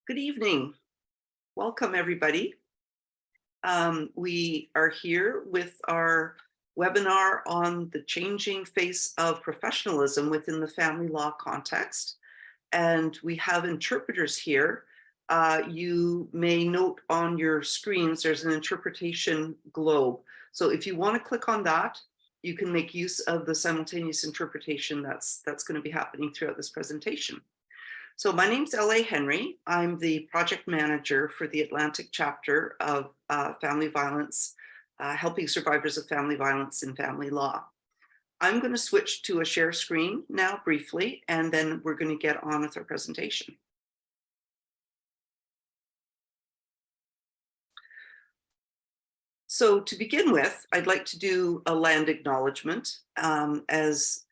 Good evening. Welcome, everybody. We are here with our webinar on the changing face of professionalism within the family law context. And we have interpreters here. You may note on your screens, there's an interpretation globe. So if you want to click on that, you can make use of the simultaneous interpretation that's going to be happening throughout this presentation. So my name's L.A. Henry. I'm the project manager for the Atlantic chapter of family violence, helping survivors of family violence in family law. I'm going to switch to a share screen now briefly, and then we're going to get on with our presentation. So to begin with, I'd like to do a land acknowledgement. As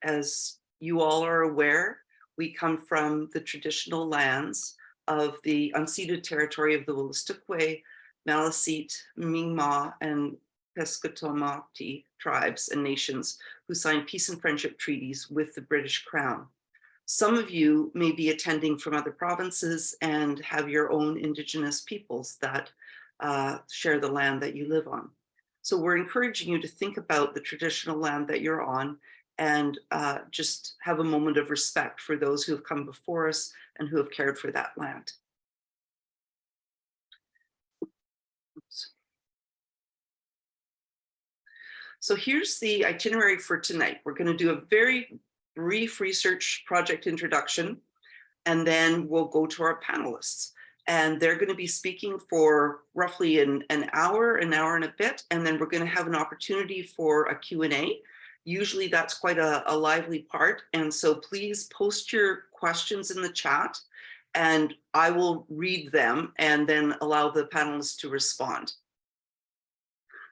you all are aware, we come from the traditional lands of the unceded territory of the Wolastoqey, Maliseet, Mi'kmaq, and Pescatawamati tribes and nations who signed peace and friendship treaties with the British Crown. Some of you may be attending from other provinces and have your own Indigenous peoples that share the land that you live on. So we're encouraging you to think about the traditional land that you're on and just have a moment of respect for those who have come before us and who have cared for that land. Oops. So here's the itinerary for tonight. We're going to do a very brief research project introduction, and then we'll go to our panelists. And they're going to be speaking for roughly an hour and a bit, and then we're going to have an opportunity for a Q&A. Usually that's quite a lively part, and so please post your questions in the chat, and I will read them and then allow the panelists to respond.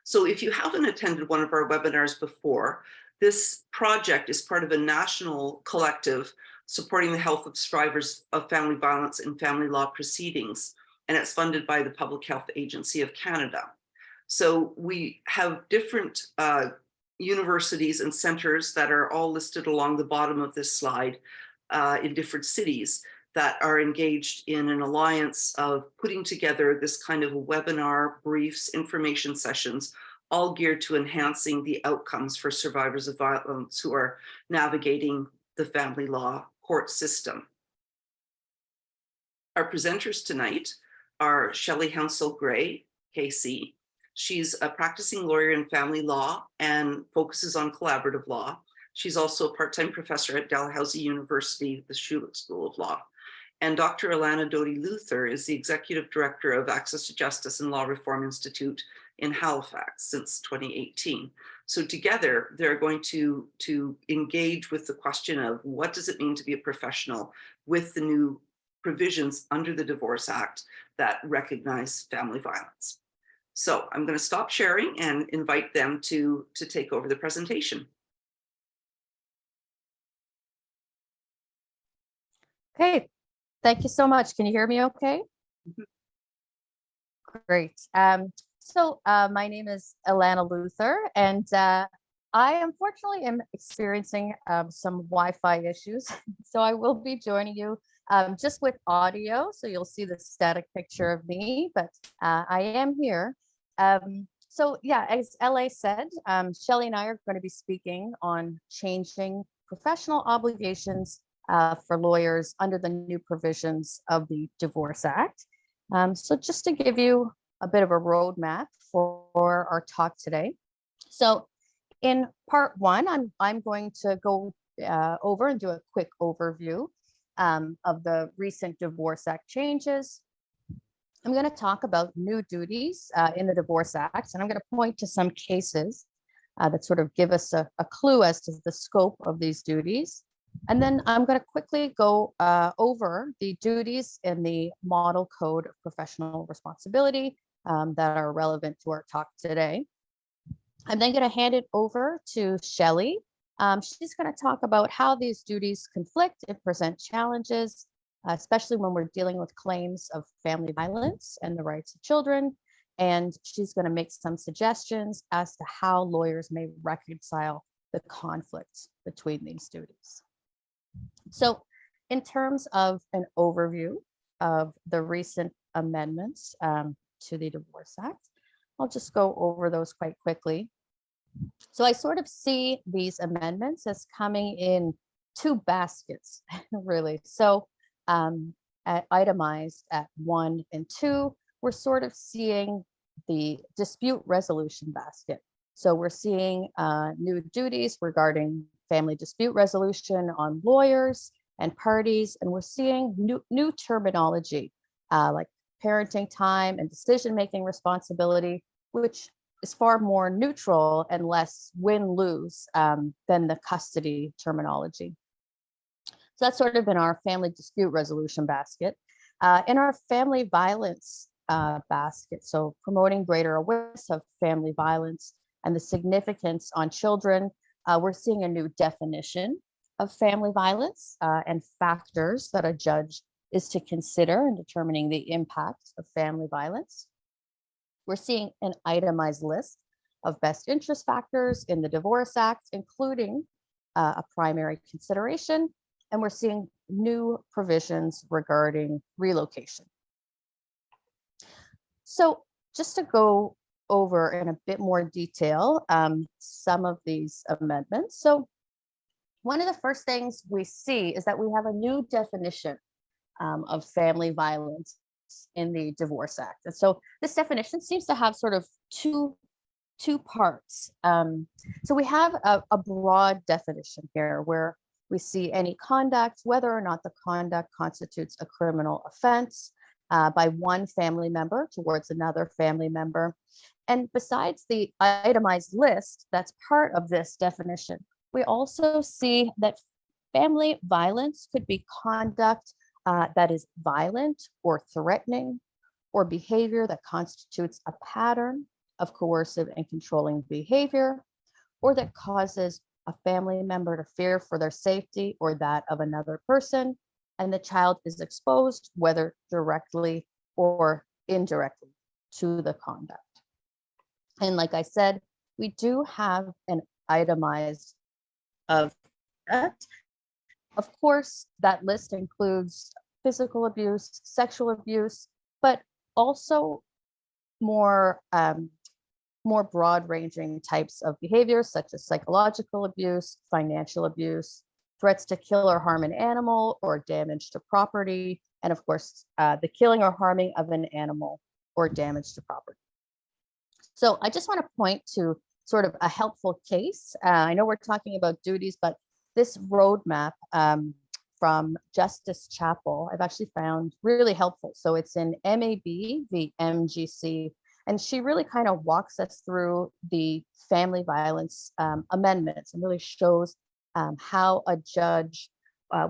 So if you haven't attended one of our webinars before, this project is part of a national collective supporting the health of survivors of family violence and family law proceedings, and it's funded by the Public Health Agency of Canada. So we have different universities and centers that are all listed along the bottom of this slide in different cities that are engaged in an alliance of putting together this kind of webinar, briefs, information sessions, all geared to enhancing the outcomes for survivors of violence who are navigating the family law court system. Our presenters tonight are Shelley Hounsell-Gray, KC. She's a practicing lawyer in family law and focuses on collaborative law. She's also a part-time professor at Dalhousie University, the Shelley School of Law. And Dr. Ilana Dodie Luther is the executive director of Access to Justice and Law Reform Institute in Halifax since 2018. So together, they're going to engage with the question of what does it mean to be a professional with the new provisions under the Divorce Act that recognize family violence. So I'm going to stop sharing and invite them to take over the presentation. Okay, thank you so much. Can you hear me okay? Mm-hmm. Great. So my name is Ilana Luther, and I unfortunately am experiencing some Wi-Fi issues. So I will be joining you just with audio. So you'll see the static picture of me, but I am here. So yeah, as LA said, Shelley and I are going to be speaking on changing professional obligations for lawyers under the new provisions of the Divorce Act. So just to give you a bit of a roadmap for our talk today. So in part one, I'm going to go over and do a quick overview of the recent Divorce Act changes. I'm going to talk about new duties in the Divorce Act, and I'm going to point to some cases that sort of give us a clue as to the scope of these duties. And then I'm going to quickly go over the duties in the Model Code of Professional Responsibility that are relevant to our talk today. I'm then going to hand it over to Shelley. She's going to talk about how these duties conflict and present challenges, especially when we're dealing with claims of family violence and the rights of children. And she's going to make some suggestions as to how lawyers may reconcile the conflict between these duties. So in terms of an overview of the recent amendments to the Divorce Act. I'll just go over those quite quickly. So I sort of see these amendments as coming in two baskets, really. So itemized at 1 and 2, we're sort of seeing the dispute resolution basket. So we're seeing new duties regarding family dispute resolution on lawyers and parties, and we're seeing new terminology like parenting time and decision-making responsibility, which is far more neutral and less win-lose than the custody terminology. So that's sort of in our family dispute resolution basket. In our family violence basket, so promoting greater awareness of family violence and the significance on children, we're seeing a new definition of family violence and factors that a judge is to consider in determining the impact of family violence. We're seeing an itemized list of best interest factors in the Divorce Act, including a primary consideration, and we're seeing new provisions regarding relocation. So just to go over in a bit more detail some of these amendments. So one of the first things we see is that we have a new definition of family violence in the Divorce Act. And so this definition seems to have sort of two parts. So we have a broad definition here where we see any conduct, whether or not the conduct constitutes a criminal offense by one family member towards another family member. And besides the itemized list that's part of this definition, we also see that family violence could be conduct that is violent or threatening, or behavior that constitutes a pattern of coercive and controlling behavior, or that causes a family member to fear for their safety or that of another person, and the child is exposed, whether directly or indirectly, to the conduct. And like I said, we do have an itemized of that. Of course, that list includes physical abuse, sexual abuse, but also more broad-ranging types of behaviors such as psychological abuse, financial abuse, threats to kill or harm an animal or damage to property, and of course, the killing or harming of an animal or damage to property. So I just want to point to sort of a helpful case. I know we're talking about duties, but this roadmap from Justice Chapel, I've actually found really helpful. So it's in MAB v. MGC, and she really kind of walks us through the family violence amendments and really shows how a judge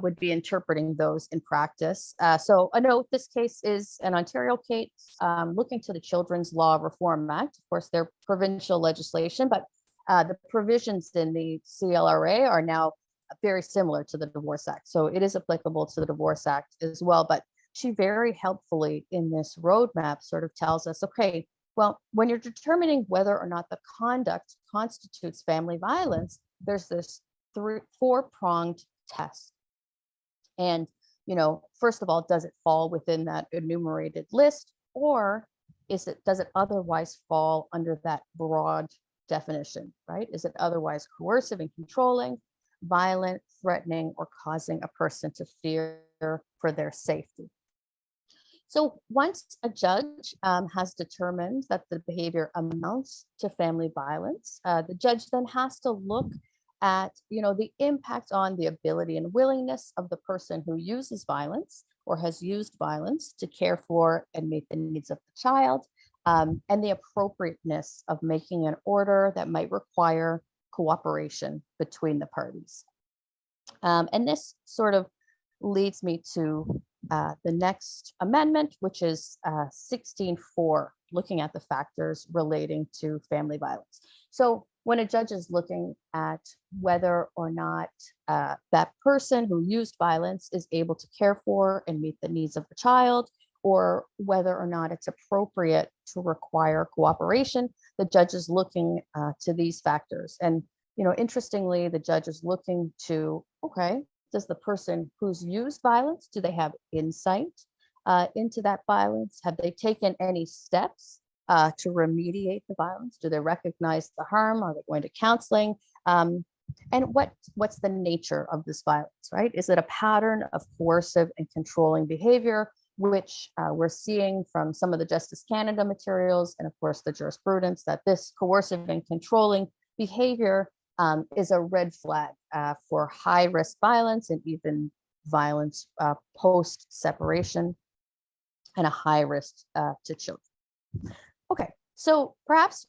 would be interpreting those in practice. So a note, this case is an Ontario case looking to the Children's Law Reform Act. Of course, they're provincial legislation, but the provisions in the CLRA are now very similar to the Divorce Act. So it is applicable to the Divorce Act as well. But she very helpfully in this roadmap sort of tells us, okay, well, when you're determining whether or not the conduct constitutes family violence, there's this four-pronged test. And, you know, first of all, does it fall within that enumerated list, or does it otherwise fall under that broad definition, right? Is it otherwise coercive and controlling, violent, threatening, or causing a person to fear for their safety? So once a judge has determined that the behavior amounts to family violence, the judge then has to look at, you know, the impact on the ability and willingness of the person who uses violence or has used violence to care for and meet the needs of the child, and the appropriateness of making an order that might require cooperation between the parties. And this sort of leads me to the next amendment, which is 16.4, looking at the factors relating to family violence. So when a judge is looking at whether or not that person who used violence is able to care for and meet the needs of the child, or whether or not it's appropriate to require cooperation, the judge is looking to these factors. And, you know, interestingly, the judge is looking to, okay, does the person who's used violence, do they have insight into that violence? Have they taken any steps to remediate the violence? Do they recognize the harm? Are they going to counseling? And what's the nature of this violence, right? Is it a pattern of coercive and controlling behavior, which we're seeing from some of the Justice Canada materials and of course the jurisprudence, that this coercive and controlling behavior is a red flag for high risk violence and even violence post separation, and a high risk to children. Okay, so perhaps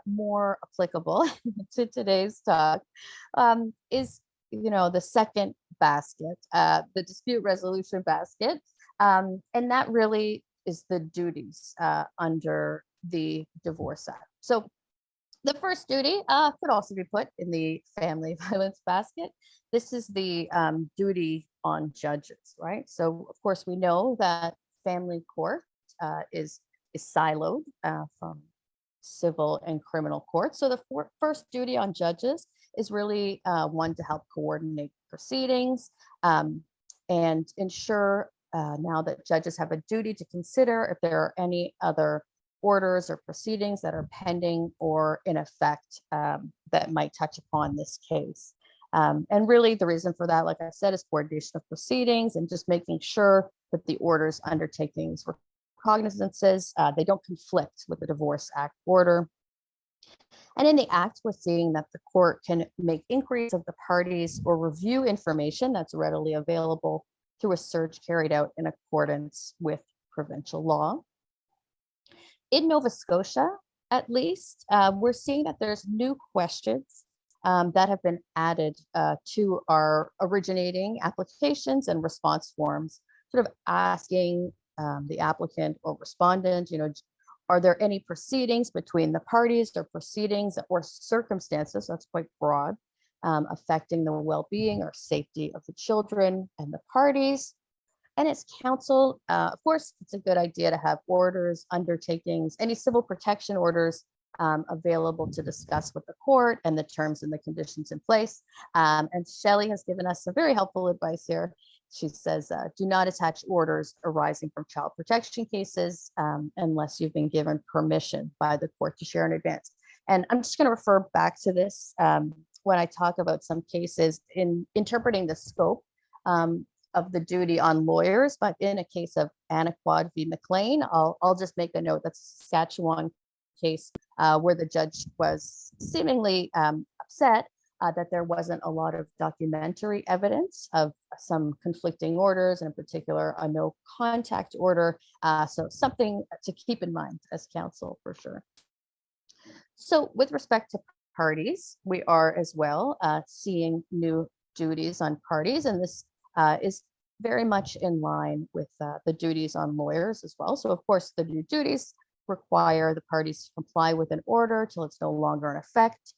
more applicable to today's talk is, the second basket, the dispute resolution basket, and that really is the duties under the Divorce Act. So the first duty could also be put in the family violence basket. This is the duty on judges, right? So of course we know that family court is siloed from civil and criminal court. So the first duty on judges is really one to help coordinate proceedings and ensure now that judges have a duty to consider if there are any other orders or proceedings that are pending or in effect that might touch upon this case. And really the reason for that, like I said, is coordination of proceedings and just making sure that the orders, undertakings, cognizances, they don't conflict with the Divorce Act order. And in the act, we're seeing that the court can make inquiries of the parties or review information that's readily available through a search carried out in accordance with provincial law. In Nova Scotia, at least, we're seeing that there's new questions that have been added to our originating applications and response forms, sort of asking the applicant or respondent, are there any proceedings between the parties or proceedings or circumstances, that's quite broad, affecting the well-being or safety of the children and the parties? And as counsel, of course, it's a good idea to have orders, undertakings, any civil protection orders available to discuss with the court and the terms and the conditions in place. And Shelley has given us some very helpful advice here. She says, do not attach orders arising from child protection cases unless you've been given permission by the court to share in advance. And I'm just going to refer back to this when I talk about some cases in interpreting the scope of the duty on lawyers, but in a case of Anaquad v. McLean, I'll just make a note. That's a Saskatchewan case where the judge was seemingly upset that there wasn't a lot of documentary evidence of some conflicting orders, and in particular, a no contact order. So something to keep in mind as counsel for sure. So with respect to parties, we are as well seeing new duties on parties, and this is very much in line with the duties on lawyers as well. So of course, the new duties require the parties to comply with an order till it's no longer in effect,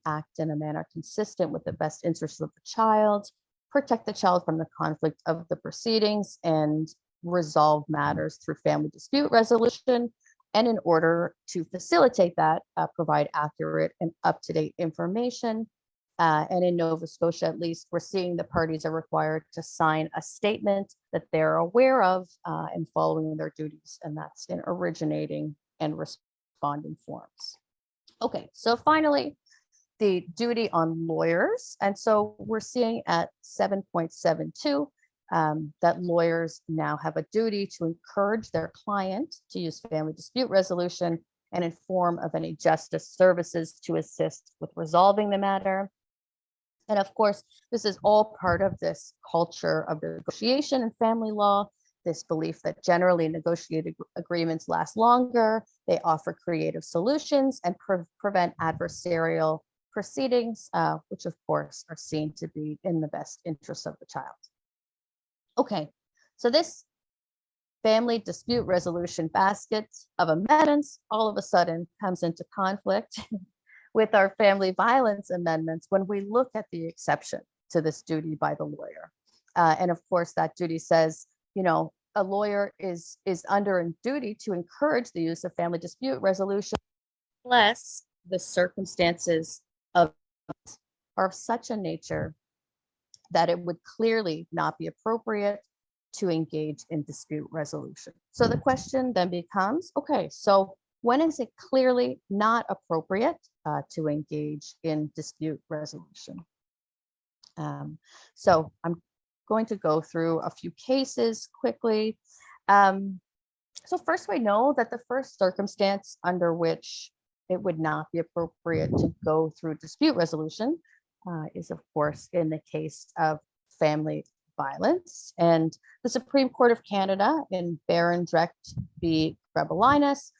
act in a manner consistent with the best interests of the child, protect the child from the conflict of the proceedings, and resolve matters through family dispute resolution. And in order to facilitate that, provide accurate and up-to-date information. And in Nova Scotia, at least, we're seeing the parties are required to sign a statement that they're aware of and following their duties, and that's in originating and responding forms. Okay, so finally, the duty on lawyers. And so we're seeing at 7.72 that lawyers now have a duty to encourage their client to use family dispute resolution and inform of any justice services to assist with resolving the matter. And of course, this is all part of this culture of negotiation in family law, this belief that generally negotiated agreements last longer, they offer creative solutions and prevent adversarial proceedings, which of course are seen to be in the best interest of the child. Okay, so this family dispute resolution basket of amendments all of a sudden comes into conflict with our family violence amendments when we look at the exception to this duty by the lawyer. And of course, that duty says, a lawyer is under a duty to encourage the use of family dispute resolution unless the circumstances are of such a nature that it would clearly not be appropriate to engage in dispute resolution. So the question then becomes, okay, so when is it clearly not appropriate to engage in dispute resolution? So I'm going to go through a few cases quickly. So first, we know that the first circumstance under which it would not be appropriate to go through dispute resolution is, of course, in the case of family violence. And the Supreme Court of Canada in Barondrecht v. Grebelinas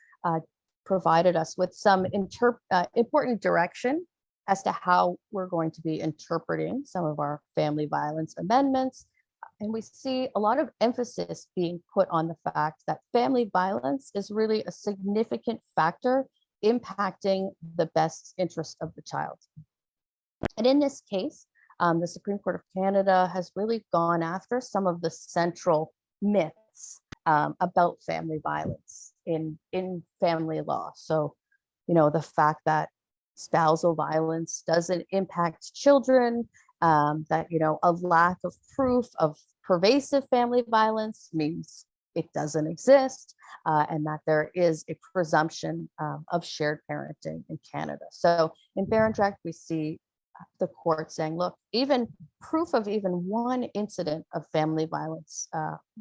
provided us with some important direction as to how we're going to be interpreting some of our family violence amendments. And we see a lot of emphasis being put on the fact that family violence is really a significant factor impacting the best interest of the child. And in this case, the Supreme Court of Canada has really gone after some of the central myths about family violence in family law. So, the fact that spousal violence doesn't impact children, that, a lack of proof of pervasive family violence means it doesn't exist, and that there is a presumption of shared parenting in Canada. So in Barondrecht, we see the court saying, look, even proof of even one incident of family violence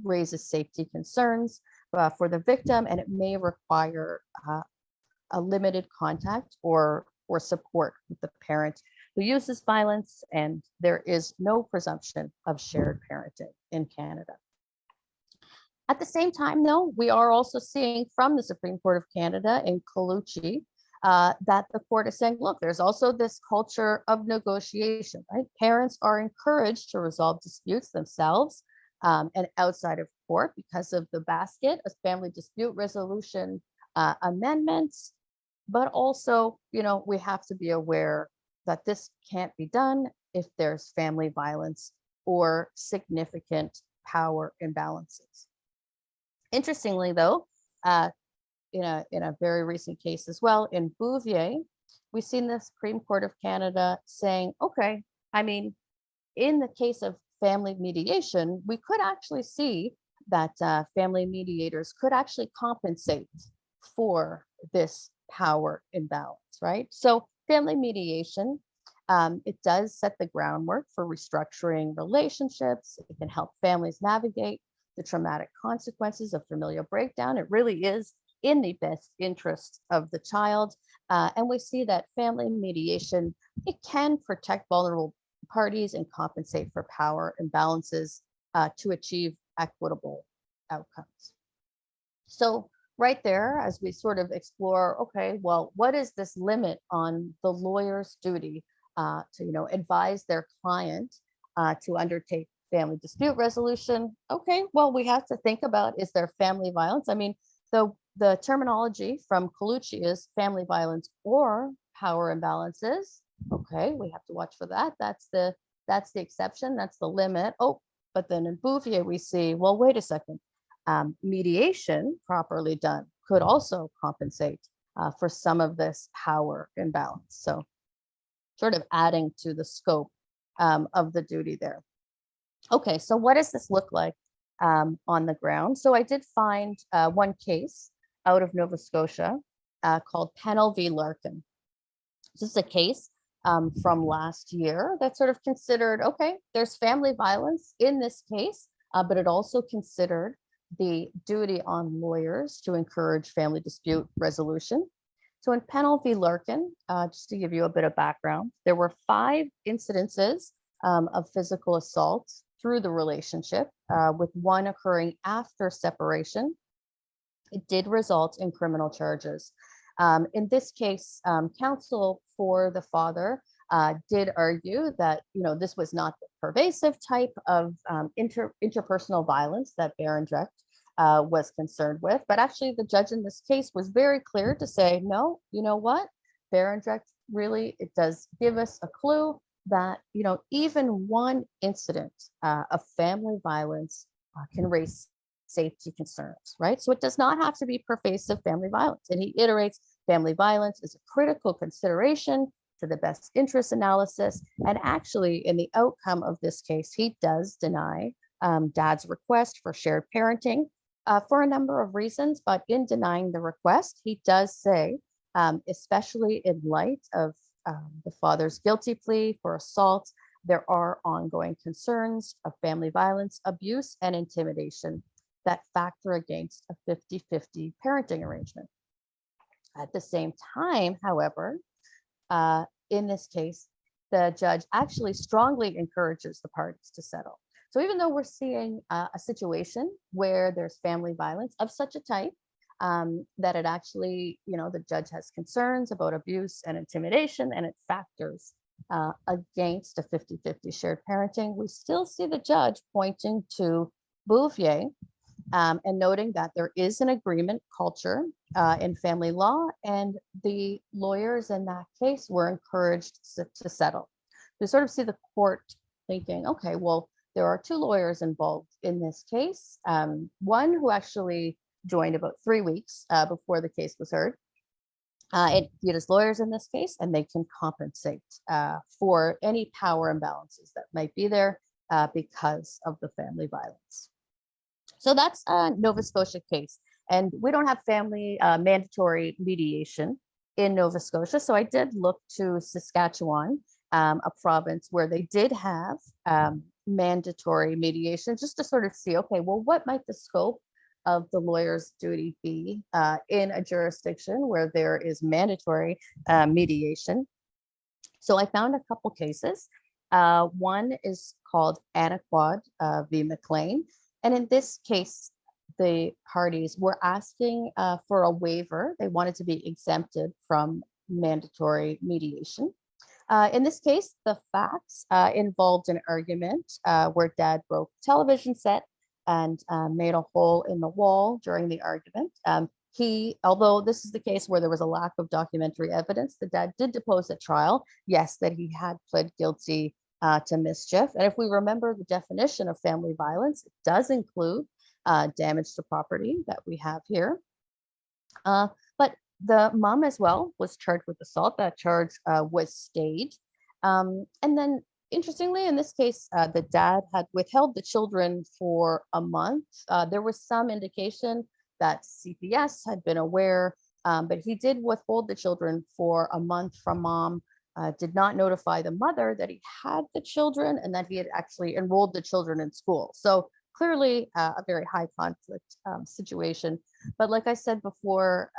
raises safety concerns for the victim, and it may require a limited contact or support with the parent who uses violence, and there is no presumption of shared parenting in Canada. At the same time, though, we are also seeing from the Supreme Court of Canada in Colucci that the court is saying, look, there's also this culture of negotiation, right? Parents are encouraged to resolve disputes themselves and outside of court because of the basket of family dispute resolution amendments. But also, we have to be aware that this can't be done if there's family violence or significant power imbalances. Interestingly, though, in a very recent case as well, in Bouvier, we've seen the Supreme Court of Canada saying, okay, in the case of family mediation, we could actually see that family mediators could actually compensate for this power imbalance, right? So family mediation, it does set the groundwork for restructuring relationships. It can help families navigate the traumatic consequences of familial breakdown. It really is in the best interest of the child. And we see that family mediation, it can protect vulnerable parties and compensate for power imbalances to achieve equitable outcomes. So right there, as we sort of explore, okay, well, what is this limit on the lawyer's duty to, advise their client to undertake family dispute resolution? Okay, well, we have to think about, is there family violence? The terminology from Colucci is family violence or power imbalances. Okay, we have to watch for that. That's the exception. That's the limit. Oh, but then in Bouvier, we see, well, wait a second. Mediation properly done could also compensate for some of this power imbalance. So sort of adding to the scope of the duty there. Okay, so what does this look like on the ground? So I did find one case out of Nova Scotia called Pennell v. Larkin. This is a case from last year that sort of considered, okay, there's family violence in this case, but it also considered the duty on lawyers to encourage family dispute resolution. So in Pennell v. Larkin, just to give you a bit of background, there were 5 incidences of physical assault through the relationship, with one occurring after separation. It did result in criminal charges. In this case, counsel for the father did argue that this was not the pervasive type of interpersonal violence that Barondrecht was concerned with, but actually the judge in this case was very clear to say, no, you know what, Barondrecht really, it does give us a clue that even one incident of family violence can raise safety concerns, right? So it does not have to be pervasive family violence. And he iterates family violence is a critical consideration to the best interest analysis. And actually, in the outcome of this case, he does deny dad's request for shared parenting for a number of reasons, but in denying the request, he does say, especially in light of the father's guilty plea for assault, there are ongoing concerns of family violence, abuse, and intimidation that factor against a 50-50 parenting arrangement. At the same time, however, in this case, the judge actually strongly encourages the parties to settle. So even though we're seeing a situation where there's family violence of such a type that it actually, the judge has concerns about abuse and intimidation, and it factors against a 50-50 shared parenting, we still see the judge pointing to Bouvier and noting that there is an agreement culture in family law, and the lawyers in that case were encouraged to settle. We sort of see the court thinking, okay, well, there are two lawyers involved in this case. One who actually joined about 3 weeks before the case was heard. It viewed as lawyers in this case, and they can compensate for any power imbalances that might be there because of the family violence. So that's a Nova Scotia case. And we don't have family mandatory mediation in Nova Scotia. So I did look to Saskatchewan, a province where they did have mandatory mediation, just to sort of see, okay, well, what might the scope of the lawyer's duty be in a jurisdiction where there is mandatory mediation. So I found a couple cases. One is called Anaquad v. McLean. And in this case, the parties were asking for a waiver. They wanted to be exempted from mandatory mediation. In this case, the facts involved an argument where dad broke a television set and made a hole in the wall during the argument. Although this is the case where there was a lack of documentary evidence, the dad did depose at trial, yes, that he had pled guilty to mischief. And if we remember the definition of family violence, it does include damage to property that we have here. But the mom as well was charged with assault. That charge was stayed. And then interestingly, in this case, the dad had withheld the children for a month. There was some indication that CPS had been aware, but he did withhold the children for a month from mom, did not notify the mother that he had the children and that he had actually enrolled the children in school. So clearly a very high conflict situation. But like I said before,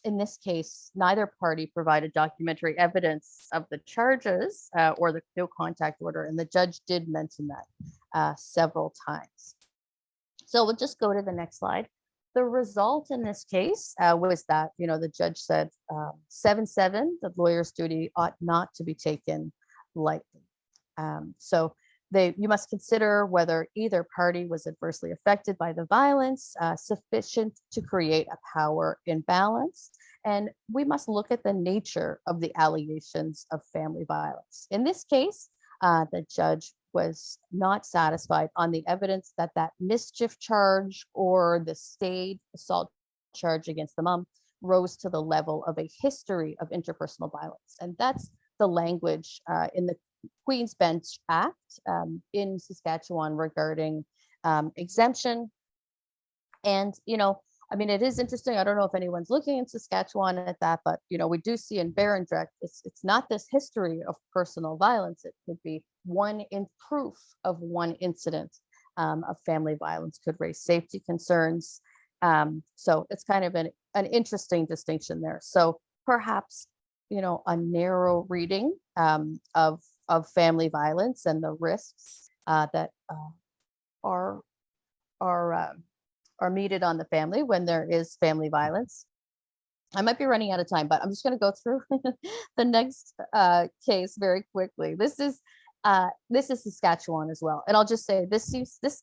in this case, neither party provided documentary evidence of the charges or the no contact order, and the judge did mention that several times. So we'll just go to the next slide. The result in this case was that, the judge said 7-7, the lawyer's duty ought not to be taken lightly. So you must consider whether either party was adversely affected by the violence, sufficient to create a power imbalance. And we must look at the nature of the allegations of family violence. In this case, the judge was not satisfied on the evidence that mischief charge or the stayed assault charge against the mom rose to the level of a history of interpersonal violence. And that's the language in the Queen's Bench Act in Saskatchewan regarding exemption. And, it is interesting. I don't know if anyone's looking in Saskatchewan at that, but, we do see in Barondrecht, it's not this history of personal violence. It could be proof of one incident of family violence could raise safety concerns. So it's kind of an interesting distinction there. So perhaps, a narrow reading of family violence and the risks that are meted on the family when there is family violence. I might be running out of time, but I'm just going to go through the next case very quickly. This is Saskatchewan as well, and I'll just say this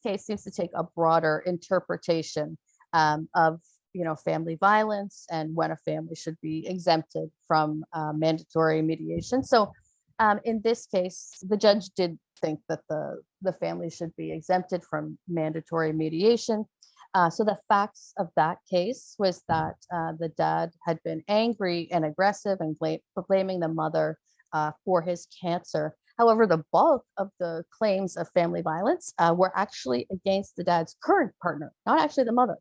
case seems to take a broader interpretation of family violence and when a family should be exempted from mandatory mediation. So in this case, the judge did think that the family should be exempted from mandatory mediation. So the facts of that case was that the dad had been angry and aggressive and blaming the mother for his cancer. However, the bulk of the claims of family violence were actually against the dad's current partner, not actually the mother.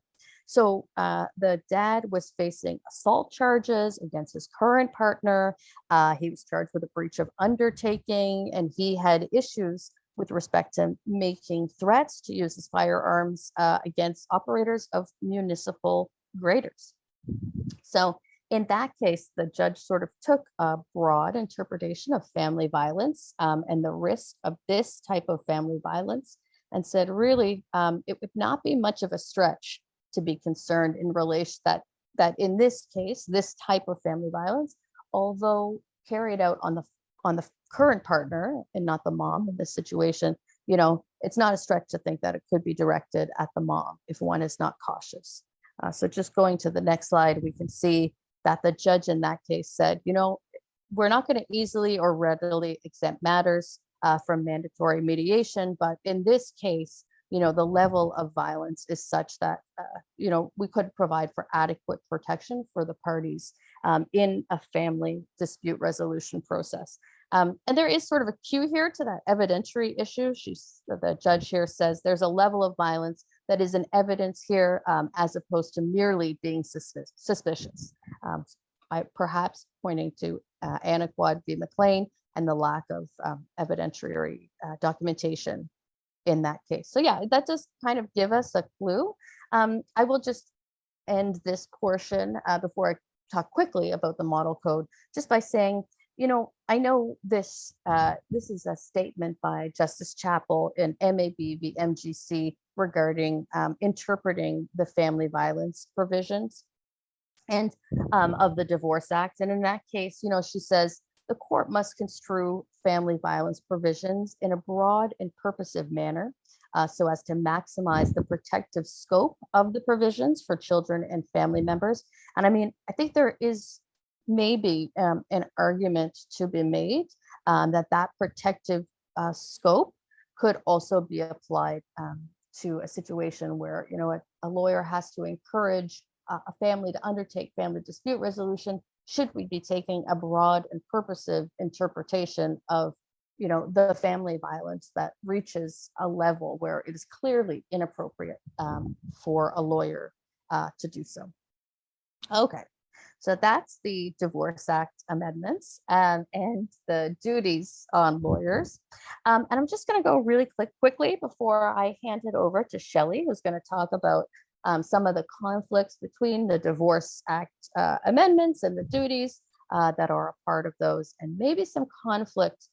So the dad was facing assault charges against his current partner. He was charged with a breach of undertaking, and he had issues with respect to making threats to use his firearms against operators of municipal graders. So in that case, the judge sort of took a broad interpretation of family violence and the risk of this type of family violence and said, really, it would not be much of a stretch to be concerned in relation that in this case, this type of family violence, although carried out on the current partner and not the mom in this situation, you know, it's not a stretch to think that it could be directed at the mom if one is not cautious. So just going to the next slide, we can see that the judge in that case said, you know, we're not going to easily or readily exempt matters from mandatory mediation, but in this case, you know, the level of violence is such that, you know, we could provide for adequate protection for the parties in a family dispute resolution process. And there is sort of a cue here to that evidentiary issue. The judge here says there's a level of violence that is in evidence here as opposed to merely being suspicious. Perhaps pointing to Anaquad v. McLean and the lack of evidentiary documentation in that case. So yeah, that does kind of give us a clue. I will just end this portion before I talk quickly about the model code, just by saying, you know, I know this is a statement by Justice Chappell in MAB v. MGC regarding interpreting the family violence provisions and of the Divorce Act. And in that case, you know, she says, the court must construe family violence provisions in a broad and purposive manner so as to maximize the protective scope of the provisions for children and family members. And I mean, I think there is maybe an argument to be made that protective scope could also be applied to a situation where, you know, a lawyer has to encourage a family to undertake family dispute resolution. Should we be taking a broad and purposive interpretation of, you know, the family violence that reaches a level where it is clearly inappropriate for a lawyer to do so? Okay, so that's the Divorce Act amendments and the duties on lawyers. And I'm just going to go really quickly before I hand it over to Shelley, who's going to talk about some of the conflicts between the Divorce Act amendments and the duties that are a part of those, and maybe some conflict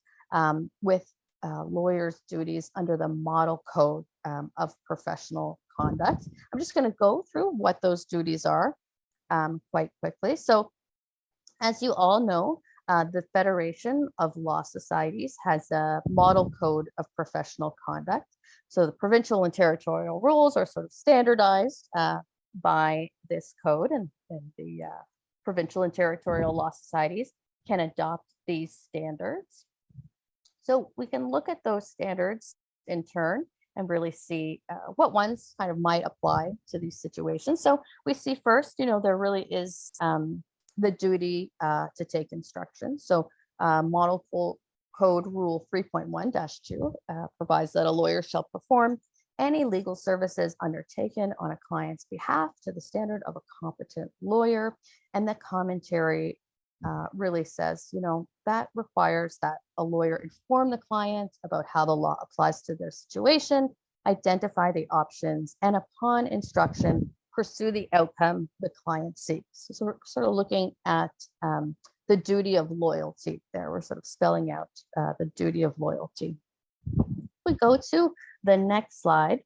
with lawyers' duties under the Model Code of Professional Conduct. I'm just going to go through what those duties are quite quickly. So, as you all know, the Federation of Law Societies has a Model Code of Professional Conduct. So the provincial and territorial rules are sort of standardized by this code, and the provincial and territorial law societies can adopt these standards. So we can look at those standards in turn and really see what ones kind of might apply to these situations. So we see first, you know, there really is the duty to take instruction. So Model Code Rule 3.1-2 provides that a lawyer shall perform any legal services undertaken on a client's behalf to the standard of a competent lawyer. And the commentary really says, you know, that requires that a lawyer inform the client about how the law applies to their situation, identify the options, and upon instruction, pursue the outcome the client seeks. So we're sort of looking at the duty of loyalty there. We're sort of spelling out the duty of loyalty. If we go to the next slide,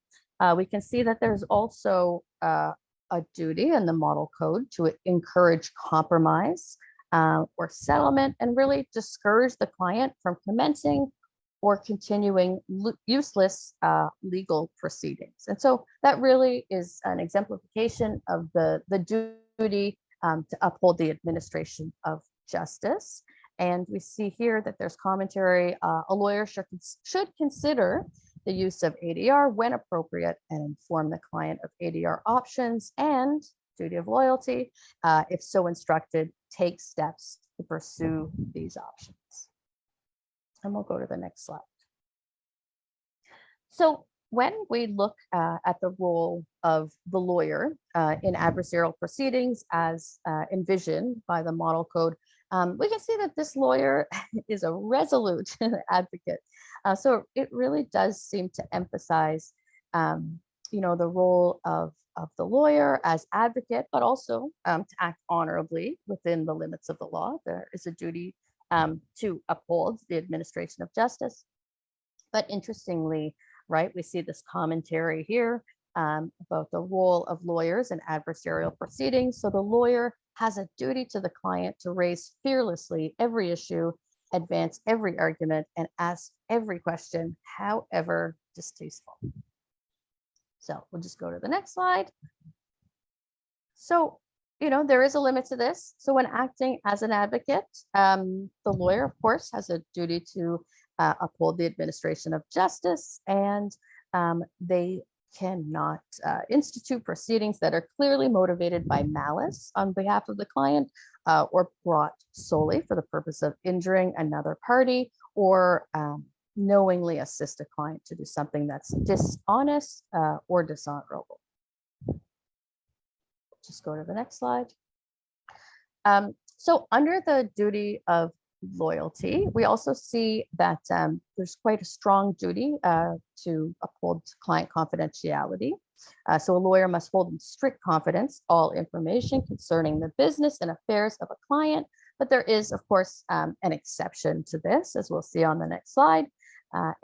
we can see that there's also a duty in the Model Code to encourage compromise or settlement and really discourage the client from commencing or continuing useless legal proceedings. And so that really is an exemplification of the duty to uphold the administration of justice. And we see here that there's commentary. A lawyer should consider the use of ADR when appropriate and inform the client of ADR options, and duty of loyalty, if so instructed, take steps to pursue these options. And we'll go to the next slide. So when we look at the role of the lawyer in adversarial proceedings as envisioned by the model code, we can see that this lawyer is a resolute advocate. So it really does seem to emphasize, the role of the lawyer as advocate, but also to act honorably within the limits of the law. There is a duty to uphold the administration of justice. But interestingly, right, we see this commentary here about the role of lawyers in adversarial proceedings. So the lawyer has a duty to the client to raise fearlessly every issue, advance every argument, and ask every question, however distasteful. So we'll just go to the next slide. So, there is a limit to this. So when acting as an advocate, the lawyer, of course, has a duty to uphold the administration of justice, and they cannot institute proceedings that are clearly motivated by malice on behalf of the client or brought solely for the purpose of injuring another party or knowingly assist a client to do something that's dishonest or dishonorable. Just go to the next slide. So under the duty of loyalty, we also see that there's quite a strong duty to uphold client confidentiality. So a lawyer must hold in strict confidence all information concerning the business and affairs of a client. But there is, of course, an exception to this, as we'll see on the next slide.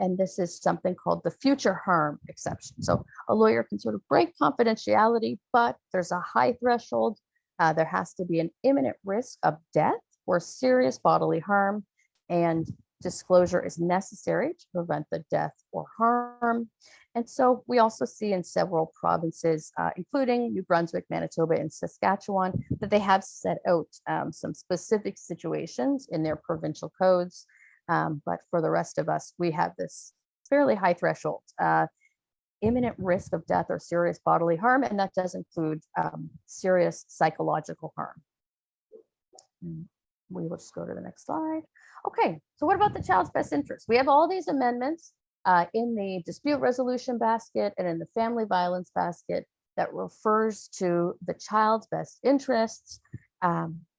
And this is something called the future harm exception. So a lawyer can sort of break confidentiality, but there's a high threshold. There has to be an imminent risk of death or serious bodily harm, and disclosure is necessary to prevent the death or harm. And so we also see in several provinces, including New Brunswick, Manitoba, and Saskatchewan, that they have set out some specific situations in their provincial codes. But for the rest of us, we have this fairly high threshold, imminent risk of death or serious bodily harm, and that does include serious psychological harm. We will just go to the next slide. Okay, so what about the child's best interest? We have all these amendments in the dispute resolution basket and in the family violence basket that refers to the child's best interests.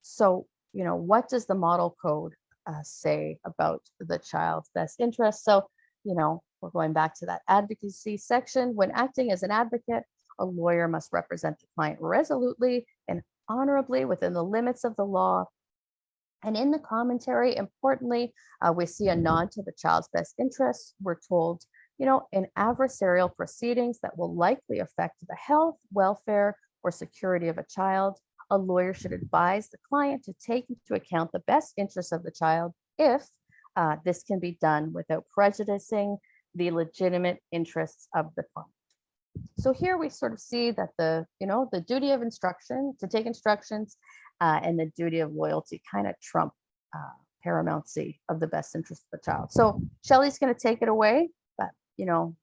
So, what does the model code say about the child's best interest? So, we're going back to that advocacy section. When acting as an advocate, a lawyer must represent the client resolutely and honorably within the limits of the law. And in the commentary, importantly, we see a nod to the child's best interests. We're told, in adversarial proceedings that will likely affect the health, welfare, or security of a child, a lawyer should advise the client to take into account the best interests of the child if this can be done without prejudicing the legitimate interests of the client. So here we sort of see that the duty of instruction, to take instructions, and the duty of loyalty kind of trump paramountcy of the best interest of the child. So Shelley's going to take it away, but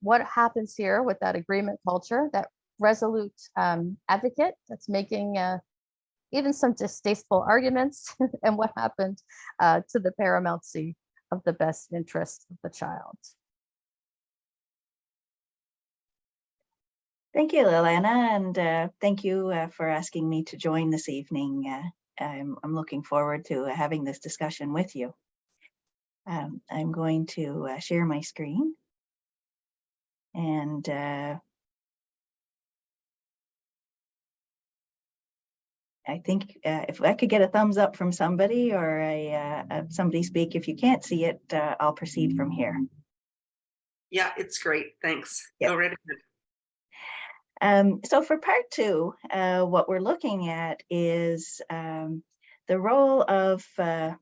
what happens here with that agreement culture, that resolute advocate that's making even some distasteful arguments, and what happened to the paramountcy of the best interest of the child. Thank you, Ilana, and thank you for asking me to join this evening. I'm looking forward to having this discussion with you. I'm going to share my screen, and I think if I could get a thumbs up from somebody, or somebody speak. If you can't see it, I'll proceed from here. Yeah, it's great. Thanks. Yep. Go right ahead. So for part two, what we're looking at is the role of the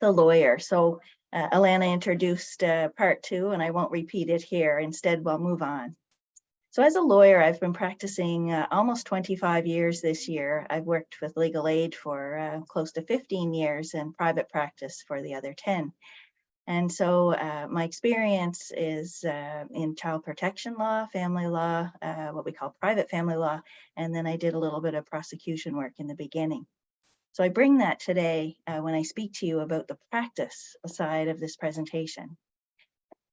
lawyer. So Ilana introduced part two, and I won't repeat it here. Instead, we'll move on. So as a lawyer, I've been practicing almost 25 years this year. I've worked with legal aid for close to 15 years and private practice for the other 10. And so my experience is in child protection law, family law, what we call private family law, and then I did a little bit of prosecution work in the beginning. So I bring that today when I speak to you about the practice side of this presentation.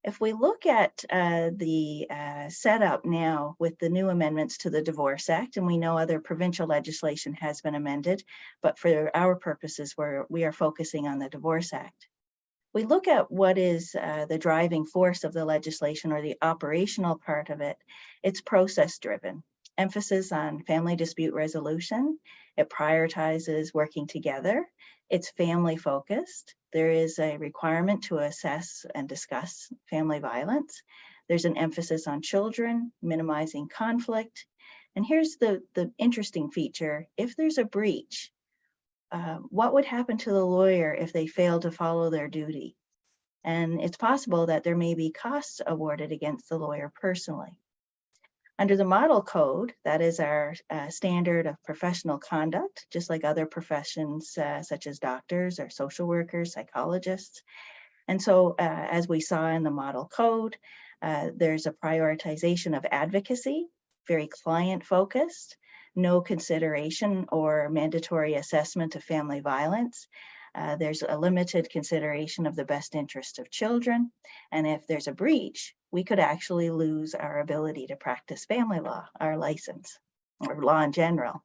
If we look at the setup now with the new amendments to the Divorce Act, and we know other provincial legislation has been amended, but for our purposes, we are focusing on the Divorce Act. We look at what is the driving force of the legislation or the operational part of it. It's process driven. Emphasis on family dispute resolution. It prioritizes working together. It's family focused. There is a requirement to assess and discuss family violence. There's an emphasis on children, minimizing conflict. And here's the interesting feature. If there's a breach, what would happen to the lawyer if they fail to follow their duty? And it's possible that there may be costs awarded against the lawyer personally. Under the model code, that is our standard of professional conduct, just like other professions such as doctors or social workers, psychologists. And so as we saw in the model code, there's a prioritization of advocacy, very client focused, no consideration or mandatory assessment of family violence. There's a limited consideration of the best interest of children. And if there's a breach, we could actually lose our ability to practice family law, our license, or law in general.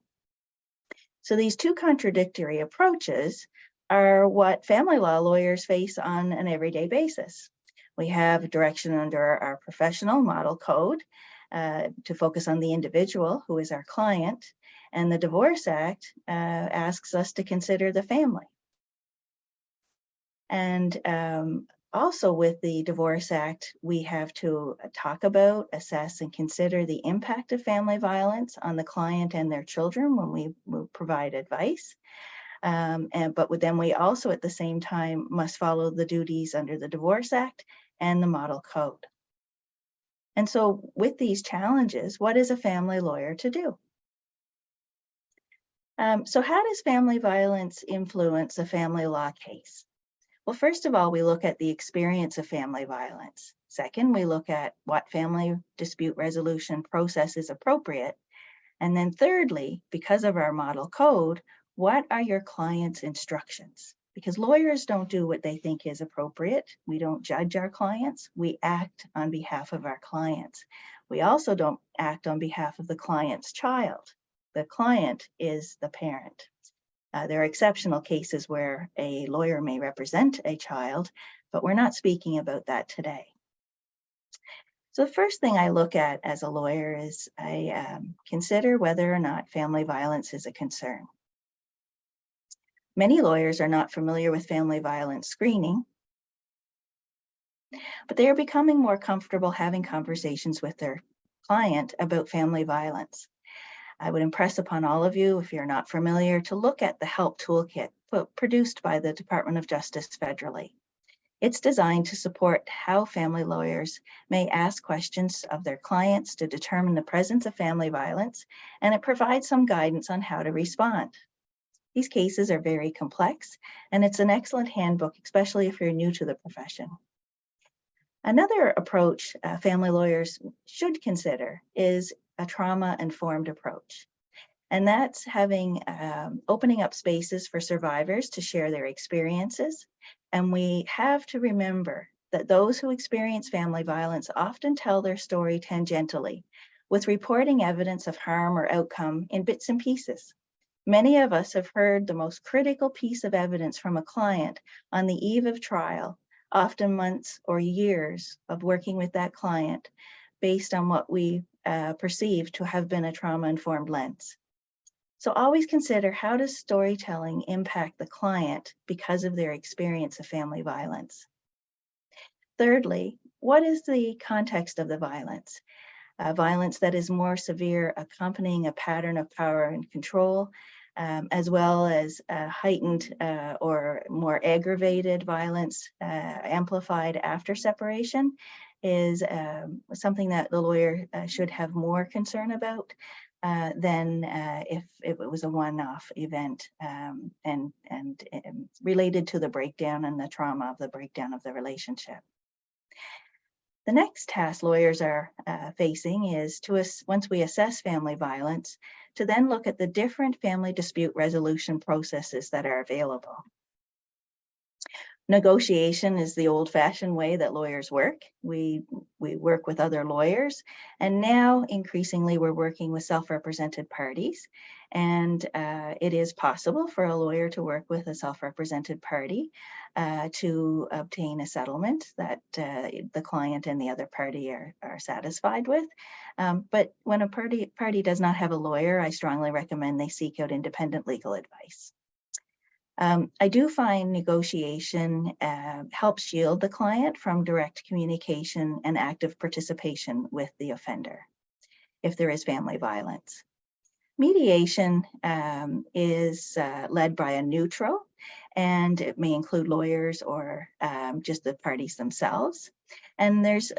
So these two contradictory approaches are what family law lawyers face on an everyday basis. We have direction under our professional model code to focus on the individual who is our client, and the Divorce Act asks us to consider the family. And also with the Divorce Act, we have to talk about, assess, and consider the impact of family violence on the client and their children when we provide advice. But then we also at the same time must follow the duties under the Divorce Act and the model code. And so with these challenges, what is a family lawyer to do? So how does family violence influence a family law case? Well, first of all, we look at the experience of family violence. Second, we look at what family dispute resolution process is appropriate. And then thirdly, because of our model code, what are your client's instructions? Because lawyers don't do what they think is appropriate. We don't judge our clients. We act on behalf of our clients. We also don't act on behalf of the client's child. The client is the parent. There are exceptional cases where a lawyer may represent a child, but we're not speaking about that today. So the first thing I look at as a lawyer is I consider whether or not family violence is a concern. Many lawyers are not familiar with family violence screening, but they are becoming more comfortable having conversations with their client about family violence. I would impress upon all of you, if you're not familiar, to look at the help toolkit produced by the Department of Justice federally. It's designed to support how family lawyers may ask questions of their clients to determine the presence of family violence, and it provides some guidance on how to respond. These cases are very complex, and it's an excellent handbook, especially if you're new to the profession. Another approach family lawyers should consider is a trauma-informed approach. And that's having opening up spaces for survivors to share their experiences. And we have to remember that those who experience family violence often tell their story tangentially, with reporting evidence of harm or outcome in bits and pieces. Many of us have heard the most critical piece of evidence from a client on the eve of trial, often months or years of working with that client based on what we perceive to have been a trauma-informed lens. So always consider, how does storytelling impact the client because of their experience of family violence? Thirdly, what is the context of the violence? Violence that is more severe, accompanying a pattern of power and control, as well as heightened or more aggravated violence amplified after separation, is something that the lawyer should have more concern about than if it was a one-off event and related to the breakdown and the trauma of the breakdown of the relationship. The next task lawyers are facing is to, once we assess family violence, to then look at the different family dispute resolution processes that are available. Negotiation is the old-fashioned way that lawyers work. We work with other lawyers, and now increasingly we're working with self-represented parties. And it is possible for a lawyer to work with a self-represented party to obtain a settlement that the client and the other party are satisfied with. But when a party does not have a lawyer, I strongly recommend they seek out independent legal advice. I do find negotiation helps shield the client from direct communication and active participation with the offender if there is family violence. Mediation is led by a neutral, and it may include lawyers or just the parties themselves. And there's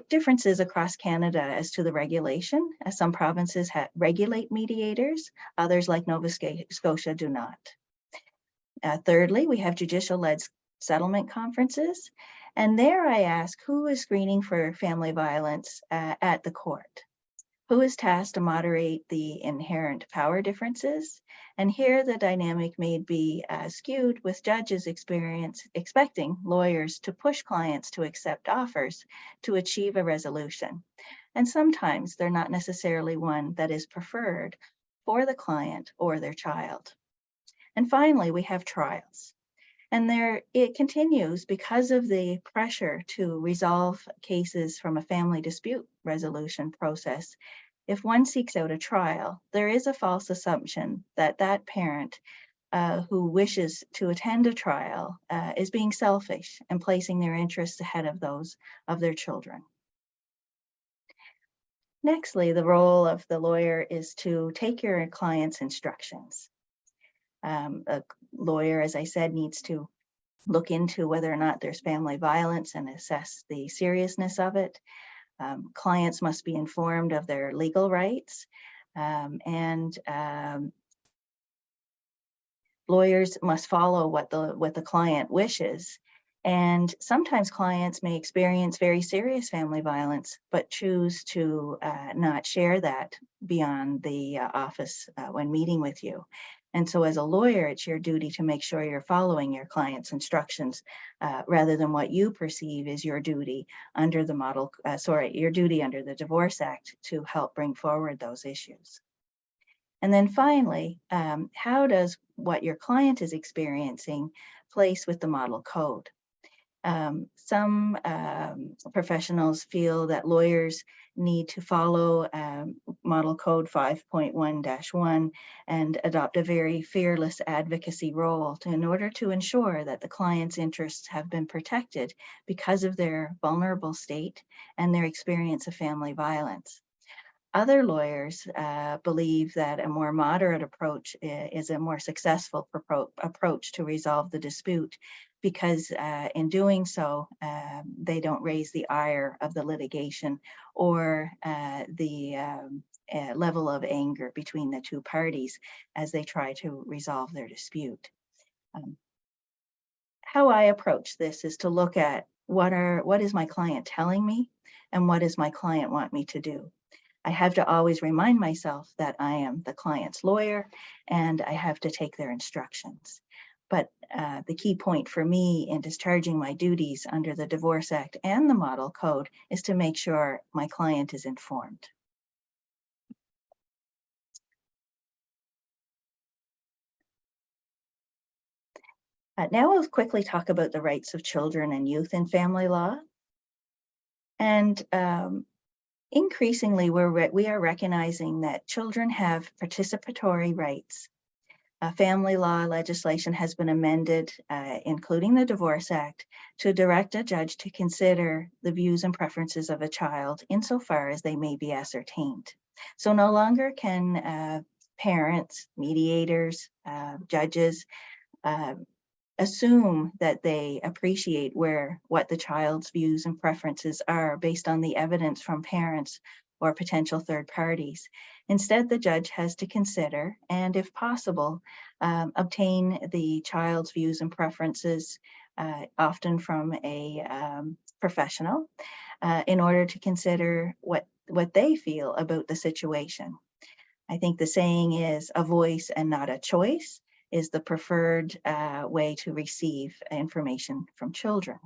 differences across Canada as to the regulation. Some provinces regulate mediators, others like Nova Scotia do not. Thirdly, we have judicial-led settlement conferences. And there I ask, who is screening for family violence at the court? Who is tasked to moderate the inherent power differences? And here the dynamic may be skewed with judges expecting lawyers to push clients to accept offers to achieve a resolution. And sometimes they're not necessarily one that is preferred for the client or their child. And finally, we have trials. And it continues because of the pressure to resolve cases from a family dispute resolution process. If one seeks out a trial, there is a false assumption that that parent who wishes to attend a trial is being selfish and placing their interests ahead of those of their children. Nextly, the role of the lawyer is to take your client's instructions. A lawyer, as I said, needs to look into whether or not there's family violence and assess the seriousness of it. Clients must be informed of their legal rights, and lawyers must follow what the client wishes. And sometimes clients may experience very serious family violence, but choose to not share that beyond the office when meeting with you. And so as a lawyer, it's your duty to make sure you're following your client's instructions rather than what you perceive is your duty under the your duty under the Divorce Act to help bring forward those issues. And then finally, how does what your client is experiencing place with the model code? Some professionals feel that lawyers need to follow Model Code 5.1-1 and adopt a very fearless advocacy role in order to ensure that the client's interests have been protected because of their vulnerable state and their experience of family violence. Other lawyers believe that a more moderate approach is a more successful approach to resolve the dispute because in doing so, they don't raise the ire of the litigation or the level of anger between the two parties as they try to resolve their dispute. How I approach this is to look at what is my client telling me and what does my client want me to do. I have to always remind myself that I am the client's lawyer and I have to take their instructions. But the key point for me in discharging my duties under the Divorce Act and the Model Code is to make sure my client is informed. Now we'll quickly talk about the rights of children and youth in family law. And increasingly, we are recognizing that children have participatory rights. Family law legislation has been amended, including the Divorce Act, to direct a judge to consider the views and preferences of a child insofar as they may be ascertained. So no longer can parents, mediators, judges assume that they appreciate what the child's views and preferences are based on the evidence from parents or potential third parties. Instead, the judge has to consider and, if possible, obtain the child's views and preferences, often from a professional, in order to consider what they feel about the situation. I think the saying is a voice and not a choice is the preferred way to receive information from children.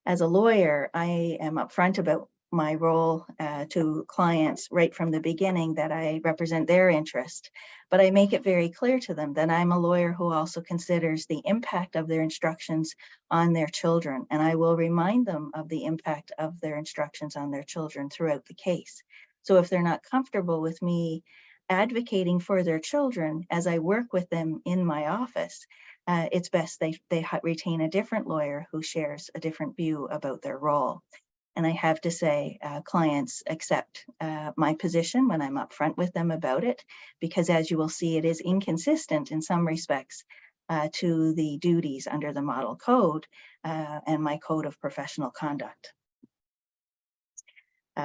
As a lawyer, I am upfront about my role to clients right from the beginning that I represent their interest, but I make it very clear to them that I'm a lawyer who also considers the impact of their instructions on their children, and I will remind them of the impact of their instructions on their children throughout the case. So if they're not comfortable with me advocating for their children as I work with them in my office, it's best they retain a different lawyer who shares a different view about their role. And I have to say, clients accept my position when I'm upfront with them about it, because as you will see, it is inconsistent in some respects to the duties under the model code and my code of professional conduct.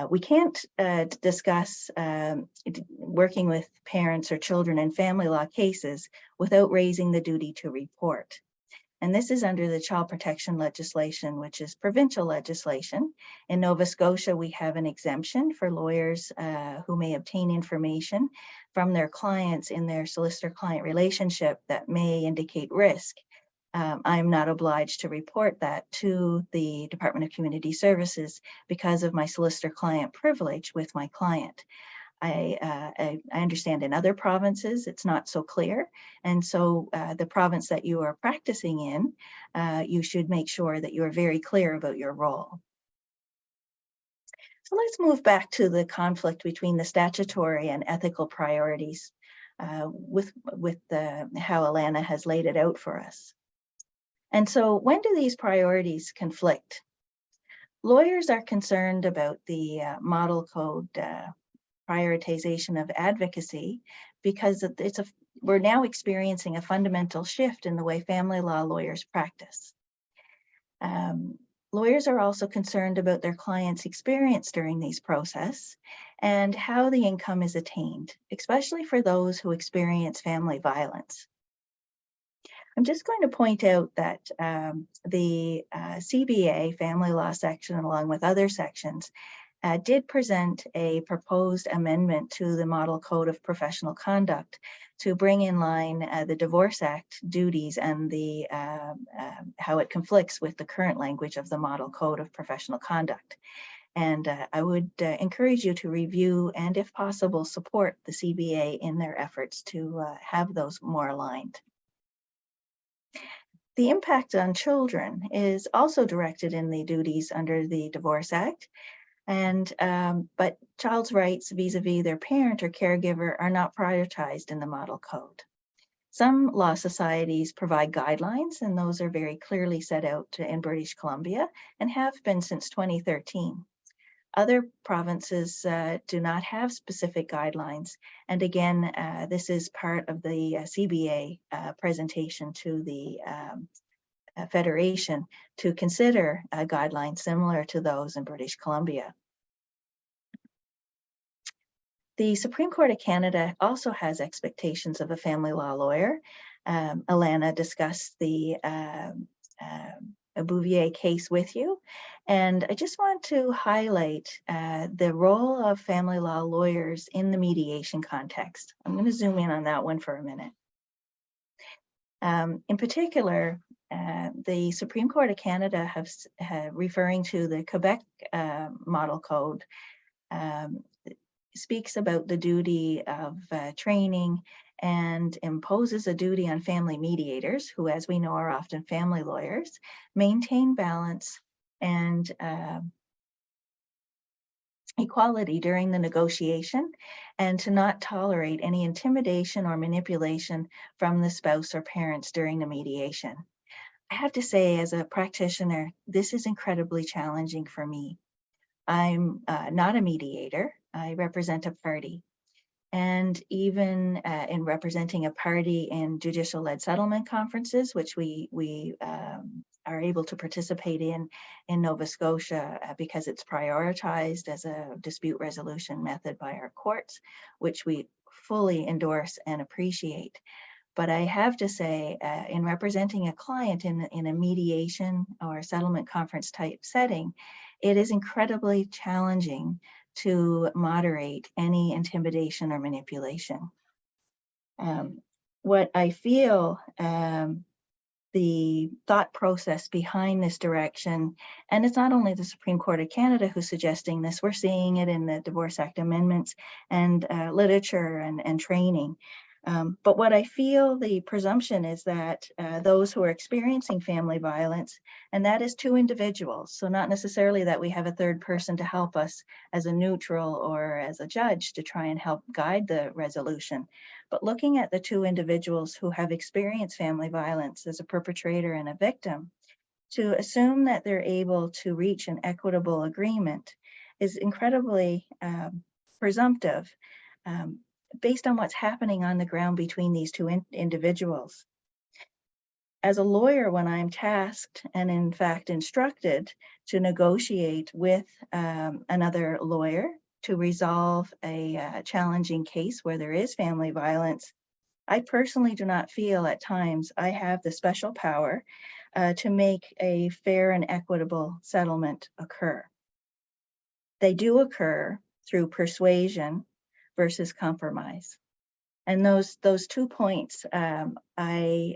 We can't discuss working with parents or children in family law cases without raising the duty to report. And this is under the child protection legislation, which is provincial legislation. In Nova Scotia, we have an exemption for lawyers who may obtain information from their clients in their solicitor-client relationship that may indicate risk. I'm not obliged to report that to the Department of Community Services because of my solicitor-client privilege with my client. I understand in other provinces it's not so clear, and so the province that you are practicing in, you should make sure that you are very clear about your role. So let's move back to the conflict between the statutory and ethical priorities with how Ilana has laid it out for us. And so when do these priorities conflict? Lawyers are concerned about the model code prioritization of advocacy because we're now experiencing a fundamental shift in the way family law lawyers practice. Lawyers are also concerned about their clients' experience during these processes and how the income is attained, especially for those who experience family violence. I'm just going to point out that the CBA family law section, along with other sections, did present a proposed amendment to the Model Code of Professional Conduct to bring in line the Divorce Act duties and the how it conflicts with the current language of the Model Code of Professional Conduct. And I would encourage you to review and, if possible, support the CBA in their efforts to have those more aligned. The impact on children is also directed in the duties under the Divorce Act, and but child's rights vis-a-vis their parent or caregiver are not prioritized in the Model Code. Some law societies provide guidelines, and those are very clearly set out in British Columbia and have been since 2013. Other provinces do not have specific guidelines, and again, this is part of the CBA presentation to the Federation to consider guidelines similar to those in British Columbia. The Supreme Court of Canada also has expectations of a family law lawyer. Ilana discussed the Bouvier case with you, and I just want to highlight the role of family law lawyers in the mediation context. I'm going to zoom in on that one for a minute. In particular, the Supreme Court of Canada referring to the Quebec Model Code, speaks about the duty of training and imposes a duty on family mediators, who, as we know, are often family lawyers, maintain balance and equality during the negotiation, and to not tolerate any intimidation or manipulation from the spouse or parents during the mediation. I have to say, as a practitioner, this is incredibly challenging for me. I'm not a mediator. I represent a party. And even in representing a party in judicial-led settlement conferences, which we are able to participate in Nova Scotia because it's prioritized as a dispute resolution method by our courts, which we fully endorse and appreciate. But I have to say, in representing a client in a mediation or settlement conference type setting, it is incredibly challenging to moderate any intimidation or manipulation. What I feel the thought process behind this direction, and it's not only the Supreme Court of Canada who's suggesting this, we're seeing it in the Divorce Act amendments and literature and training. But what I feel the presumption is that those who are experiencing family violence, and that is two individuals, so not necessarily that we have a third person to help us as a neutral or as a judge to try and help guide the resolution, but looking at the two individuals who have experienced family violence as a perpetrator and a victim, to assume that they're able to reach an equitable agreement is incredibly presumptive. Based on what's happening on the ground between these two individuals. As a lawyer, when I'm tasked and in fact instructed to negotiate with another lawyer to resolve a challenging case where there is family violence, I personally do not feel at times I have the special power to make a fair and equitable settlement occur. They do occur through persuasion versus compromise. And those 2 points, I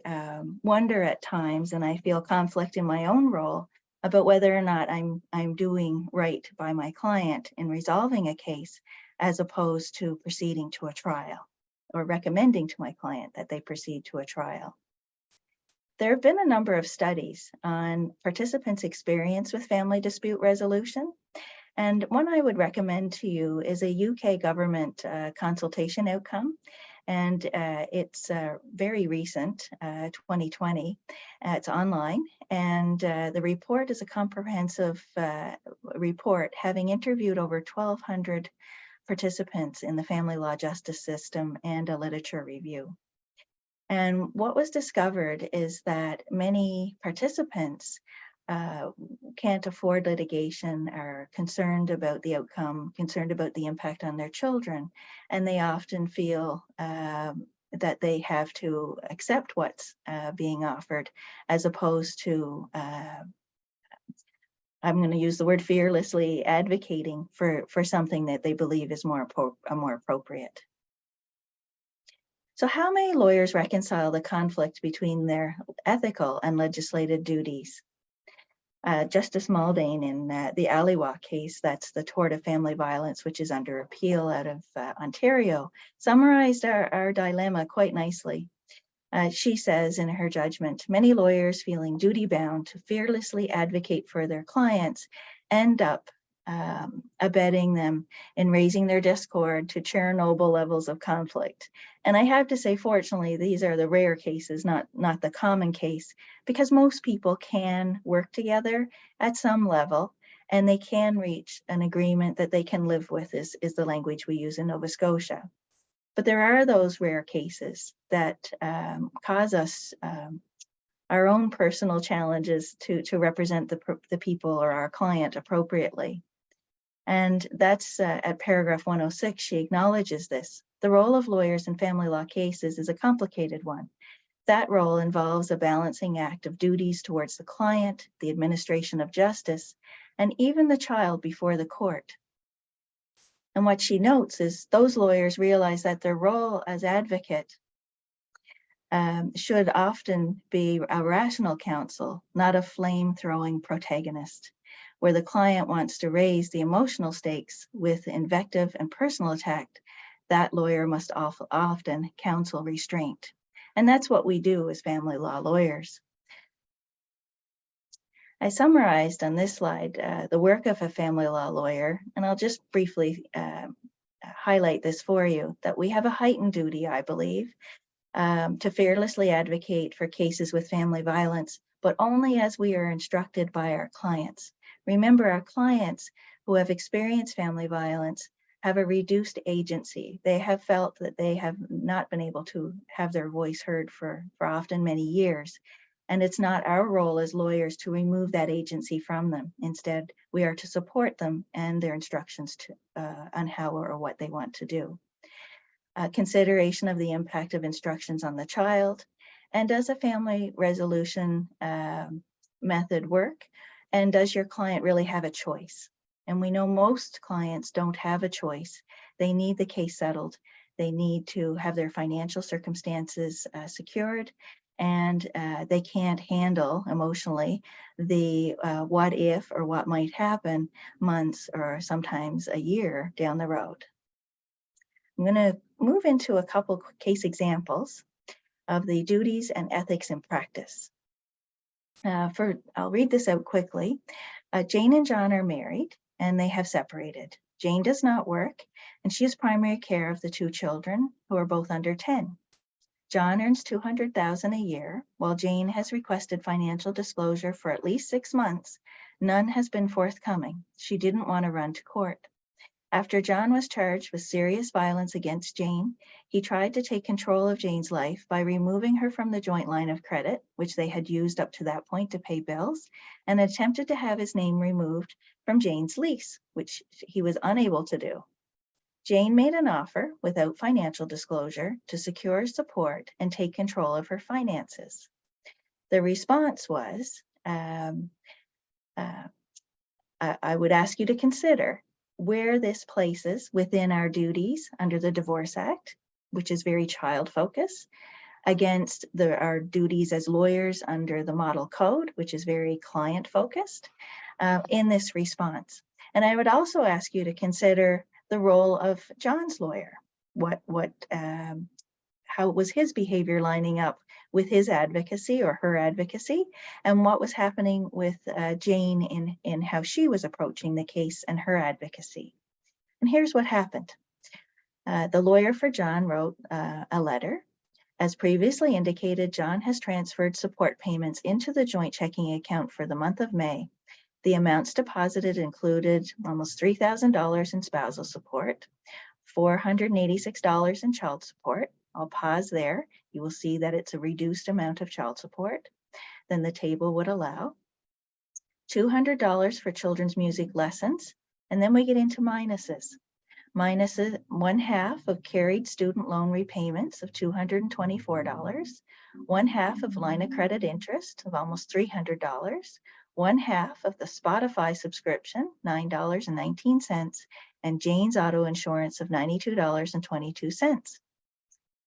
wonder at times, and I feel conflict in my own role about whether or not I'm doing right by my client in resolving a case, as opposed to proceeding to a trial or recommending to my client that they proceed to a trial. There have been a number of studies on participants' experience with family dispute resolution. And one I would recommend to you is a UK government consultation outcome. And it's very recent, 2020. It's online. And the report is a comprehensive report, having interviewed over 1,200 participants in the family law justice system and a literature review. And what was discovered is that many participants can't afford litigation, are concerned about the outcome, concerned about the impact on their children, and they often feel that they have to accept what's being offered, as opposed to, I'm going to use the word fearlessly, advocating for something that they believe is more appropriate. So how may lawyers reconcile the conflict between their ethical and legislative duties? Justice Maldane in the Aliwa case, that's the tort of family violence, which is under appeal out of Ontario, summarized our dilemma quite nicely. She says in her judgment, many lawyers feeling duty-bound to fearlessly advocate for their clients end up abetting them in raising their discord to Chernobyl levels of conflict. And I have to say, fortunately, these are the rare cases, not the common case, because most people can work together at some level and they can reach an agreement that they can live with, is the language we use in Nova Scotia. But there are those rare cases that cause us our own personal challenges to represent the people or our client appropriately. And that's at paragraph 106, she acknowledges this. The role of lawyers in family law cases is a complicated one. That role involves a balancing act of duties towards the client, the administration of justice, and even the child before the court. And what she notes is those lawyers realize that their role as advocate should often be a rational counsel, not a flame-throwing protagonist, where the client wants to raise the emotional stakes with invective and personal attack. That lawyer must often counsel restraint. And that's what we do as family law lawyers. I summarized on this slide the work of a family law lawyer, and I'll just briefly highlight this for you, that we have a heightened duty, I believe, to fearlessly advocate for cases with family violence, but only as we are instructed by our clients. Remember, our clients who have experienced family violence have a reduced agency. They have felt that they have not been able to have their voice heard for often many years. And it's not our role as lawyers to remove that agency from them. Instead, we are to support them and their instructions on how or what they want to do. consideration of the impact of instructions on the child, and does a family resolution method work, and does your client really have a choice? And we know most clients don't have a choice. They need the case settled. They need to have their financial circumstances secured, and they can't handle emotionally the what if or what might happen months or sometimes a year down the road. I'm going to move into a couple case examples of the duties and ethics in practice. I'll read this out quickly. Jane and John are married and they have separated. Jane does not work and she has primary care of the two children who are both under 10. John earns $200,000 a year, while Jane has requested financial disclosure for at least 6 months. None has been forthcoming. She didn't want to run to court. After John was charged with serious violence against Jane, he tried to take control of Jane's life by removing her from the joint line of credit, which they had used up to that point to pay bills, and attempted to have his name removed from Jane's lease, which he was unable to do. Jane made an offer without financial disclosure to secure support and take control of her finances. The response was, I would ask you to consider where this places within our duties under the Divorce Act, which is very child-focused, against our duties as lawyers under the Model Code, which is very client-focused, in this response. And I would also ask you to consider the role of John's lawyer. How was his behavior lining up with his advocacy or her advocacy, and what was happening with Jane in how she was approaching the case and her advocacy. And here's what happened. The lawyer for John wrote a letter. As previously indicated, John has transferred support payments into the joint checking account for the month of May. The amounts deposited included almost $3,000 in spousal support, $486 in child support. I'll pause there. You will see that it's a reduced amount of child support than the table would allow. $200 for children's music lessons. And then we get into minuses. Minuses, 1/2 of carried student loan repayments of $224, 1/2 of line of credit interest of almost $300, 1/2 of the Spotify subscription, $9.19, and Jane's auto insurance of $92.22.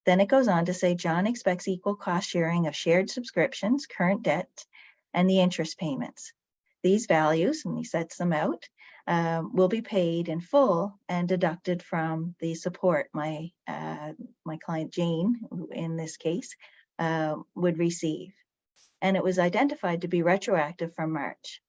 Then it goes on to say John expects equal cost sharing of shared subscriptions, current debt, and the interest payments. These values, and he sets them out, will be paid in full and deducted from the support my client Jane, in this case, would receive. And it was identified to be retroactive from March.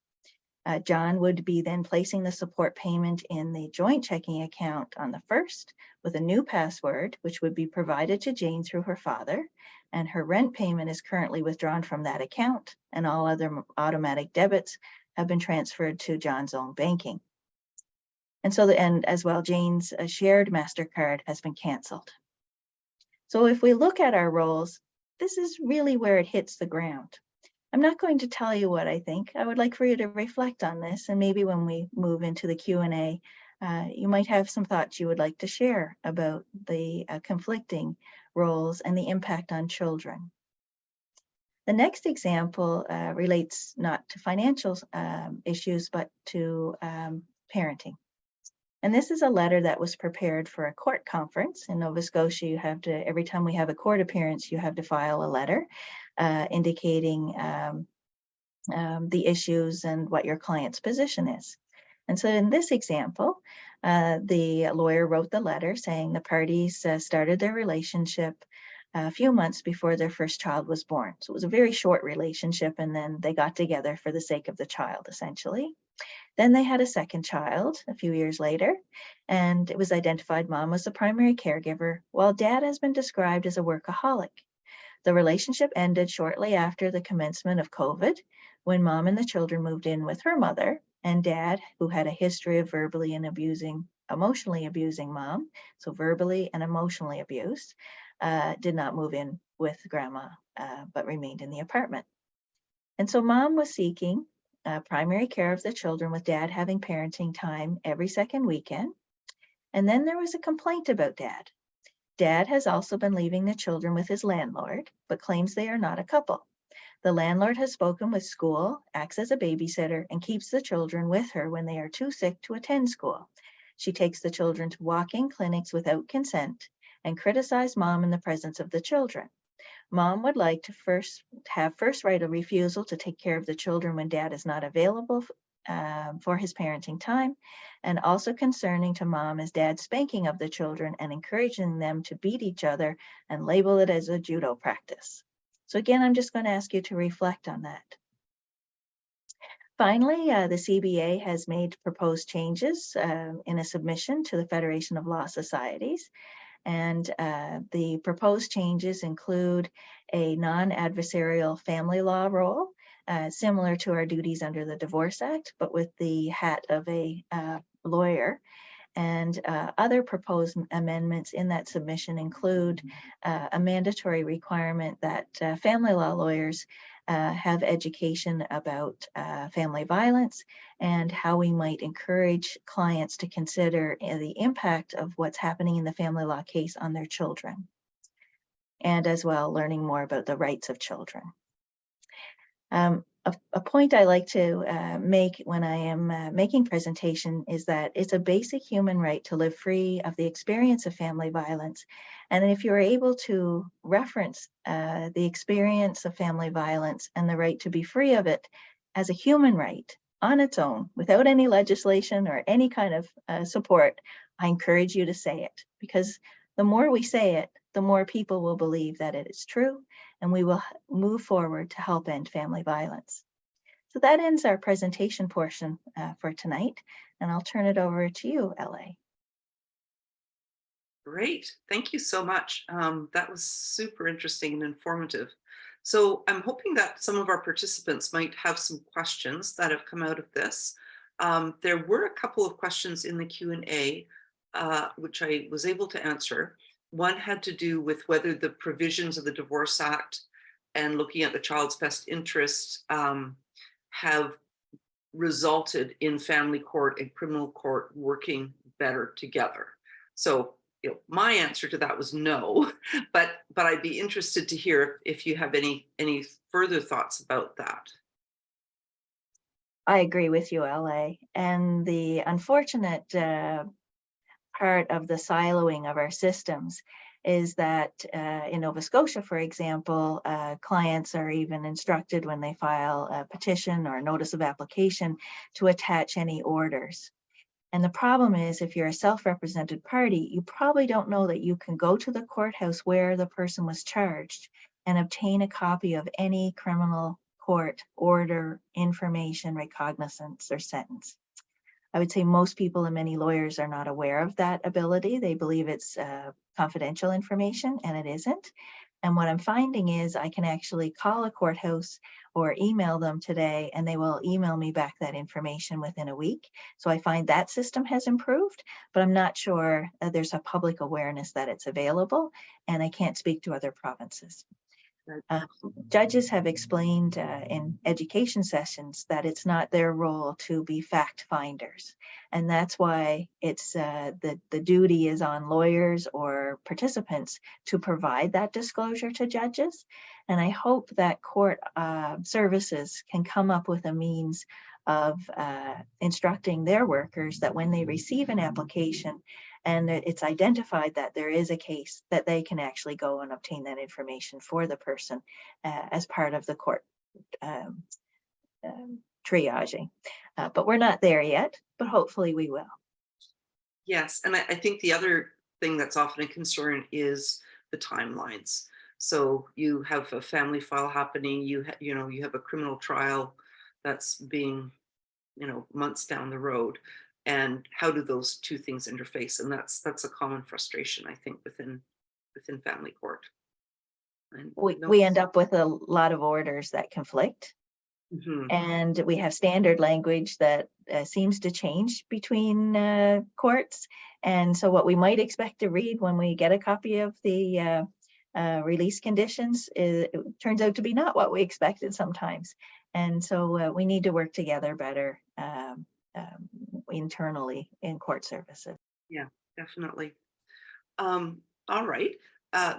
John would be then placing the support payment in the joint checking account on the 1st with a new password, which would be provided to Jane through her father. And her rent payment is currently withdrawn from that account, and all other automatic debits have been transferred to John's own banking. And so, and as well, Jane's shared MasterCard has been canceled. So if we look at our roles, this is really where it hits the ground. I'm not going to tell you what I think. I would like for you to reflect on this, and maybe when we move into the Q&A, you might have some thoughts you would like to share about the conflicting roles and the impact on children. The next example relates not to financial issues, but to parenting. And this is a letter that was prepared for a court conference in Nova Scotia. You have to, every time we have a court appearance, you have to file a letter indicating the issues and what your client's position is. And so in this example, the lawyer wrote the letter saying the parties started their relationship a few months before their first child was born. So it was a very short relationship, and then they got together for the sake of the child, essentially. Then they had a second child a few years later, and it was identified mom was the primary caregiver, while dad has been described as a workaholic. The relationship ended shortly after the commencement of COVID, when mom and the children moved in with her mother, and dad, who had a history of verbally and emotionally abusing mom, so verbally and emotionally abused, did not move in with grandma, but remained in the apartment. And so mom was seeking primary care of the children, with dad having parenting time every second weekend. And then there was a complaint about dad. Dad has also been leaving the children with his landlord, but claims they are not a couple. The landlord has spoken with school, acts as a babysitter, and keeps the children with her when they are too sick to attend school. She takes the children to walk-in clinics without consent and criticizes Mom in the presence of the children. Mom would like to have first right of refusal to take care of the children when Dad is not available for his parenting time. And also concerning to Mom is Dad's spanking of the children and encouraging them to beat each other and label it as a judo practice. So again, I'm just going to ask you to reflect on that. Finally, the CBA has made proposed changes in a submission to the Federation of Law Societies. And the proposed changes include a non-adversarial family law role, similar to our duties under the Divorce Act, but with the hat of a lawyer. And other proposed amendments in that submission include a mandatory requirement that family law lawyers have education about family violence and how we might encourage clients to consider the impact of what's happening in the family law case on their children. And as well, learning more about the rights of children. A point I like to make when I am making presentation is that it's a basic human right to live free of the experience of family violence. And if you're able to reference the experience of family violence and the right to be free of it as a human right on its own, without any legislation or any kind of support, I encourage you to say it, because the more we say it, the more people will believe that it is true, and we will move forward to help end family violence. So that ends our presentation portion for tonight, and I'll turn it over to you, LA. Great, thank you so much. That was super interesting and informative. So I'm hoping that some of our participants might have some questions that have come out of this. There were a couple of questions in the Q&A, which I was able to answer. One had to do with whether the provisions of the Divorce Act and looking at the child's best interest have resulted in family court and criminal court working better together. So, my answer to that was no, but I'd be interested to hear if you have any further thoughts about that. I agree with you, LA. And the unfortunate part of the siloing of our systems is that in Nova Scotia, for example, clients are even instructed when they file a petition or a notice of application to attach any orders. And the problem is, if you're a self-represented party, you probably don't know that you can go to the courthouse where the person was charged and obtain a copy of any criminal court order, information, recognizance, or sentence. I would say most people and many lawyers are not aware of that ability. They believe it's confidential information, and it isn't. And what I'm finding is I can actually call a courthouse or email them today, and they will email me back that information within a week. So I find that system has improved, but I'm not sure there's a public awareness that it's available, and I can't speak to other provinces. Judges have explained in education sessions that it's not their role to be fact finders. And that's why it's the duty is on lawyers or participants to provide that disclosure to judges. And I hope that court services can come up with a means of instructing their workers that when they receive an application and it's identified that there is a case, that they can actually go and obtain that information for the person as part of the court triaging. But we're not there yet, but hopefully we will. Yes, and I think the other thing that's often a concern is the timelines. So you have a family file happening, you have a criminal trial that's being, months down the road. And how do those two things interface? And that's a common frustration, I think, within family court. And we end up with a lot of orders that conflict. Mm-hmm. And we have standard language that seems to change between courts. And so what we might expect to read when we get a copy of the release conditions it turns out to be not what we expected sometimes. And so we need to work together better internally in court services. Yeah, definitely. All right.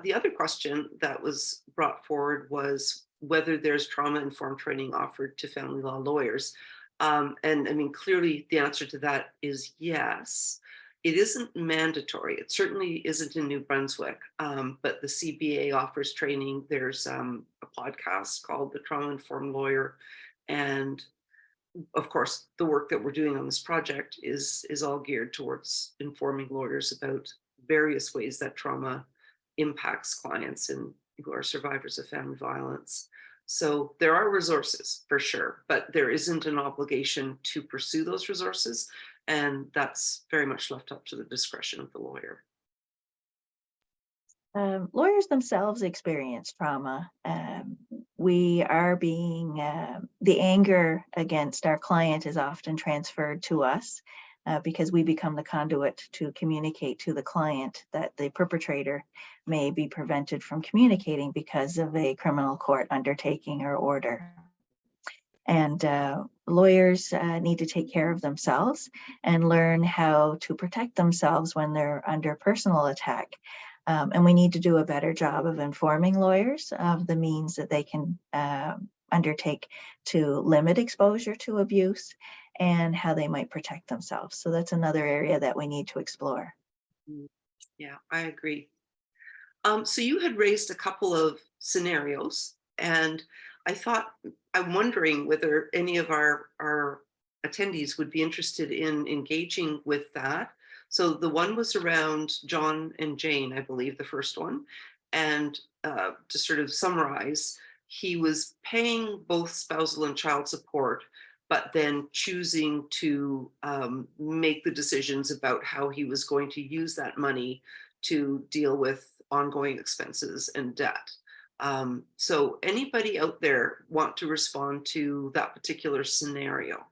The other question that was brought forward was whether there's trauma-informed training offered to family law lawyers. And I mean, clearly the answer to that is yes. It isn't mandatory. It certainly isn't in New Brunswick, but the CBA offers training. There's a podcast called The Trauma-Informed Lawyer. And of course, the work that we're doing on this project is all geared towards informing lawyers about various ways that trauma impacts clients and who are survivors of family violence. So there are resources for sure, but there isn't an obligation to pursue those resources. And that's very much left up to the discretion of the lawyer. Lawyers themselves experience trauma. We are being, the anger against our client is often transferred to us because we become the conduit to communicate to the client that the perpetrator may be prevented from communicating because of a criminal court undertaking or order. And lawyers need to take care of themselves and learn how to protect themselves when they're under personal attack. And we need to do a better job of informing lawyers of the means that they can undertake to limit exposure to abuse and how they might protect themselves. So that's another area that we need to explore. Yeah, I agree. So you had raised a couple of scenarios, and I'm wondering whether any of our attendees would be interested in engaging with that. So the one was around John and Jane, I believe, the first one. And to sort of summarize, he was paying both spousal and child support, but then choosing to make the decisions about how he was going to use that money to deal with ongoing expenses and debt. So anybody out there want to respond to that particular scenario?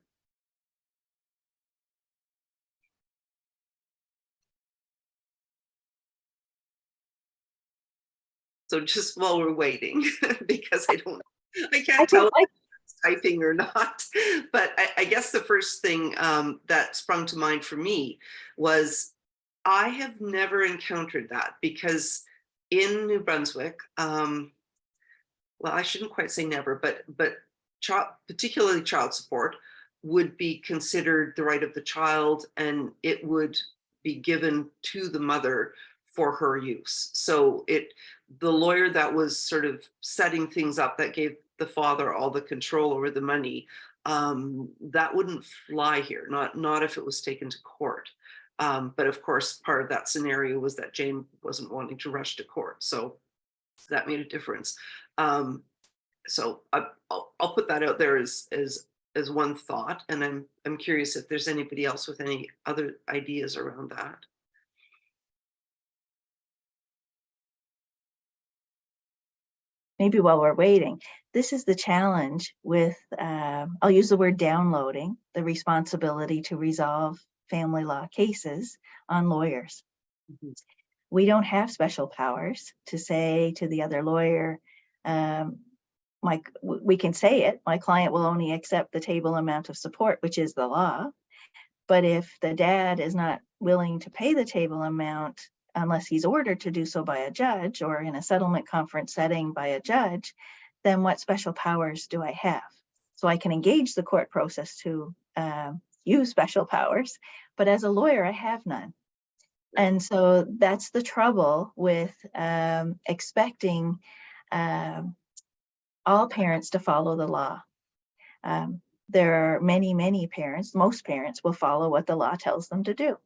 So just while we're waiting, because I can't tell if it's typing or not, but I guess the first thing that sprung to mind for me was I have never encountered that because in New Brunswick, well, I shouldn't quite say never, but particularly child support would be considered the right of the child, and it would be given to the mother for her use. So the lawyer that was sort of setting things up, that gave the father all the control over the money, that wouldn't fly here, not if it was taken to court. But of course, part of that scenario was that Jane wasn't wanting to rush to court, so that made a difference. So I'll put that out there as one thought, and I'm curious if there's anybody else with any other ideas around that. Maybe while we're waiting, this is the challenge with, I'll use the word downloading the responsibility to resolve family law cases on lawyers. Mhm. We don't have special powers to say to the other lawyer, we can say it, my client will only accept the table amount of support, which is the law. But if the dad is not willing to pay the table amount unless he's ordered to do so by a judge or in a settlement conference setting by a judge, then what special powers do I have? So I can engage the court process to use special powers, but as a lawyer, I have none. And so that's the trouble with expecting all parents to follow the law. There are many parents, most parents will follow what the law tells them to do.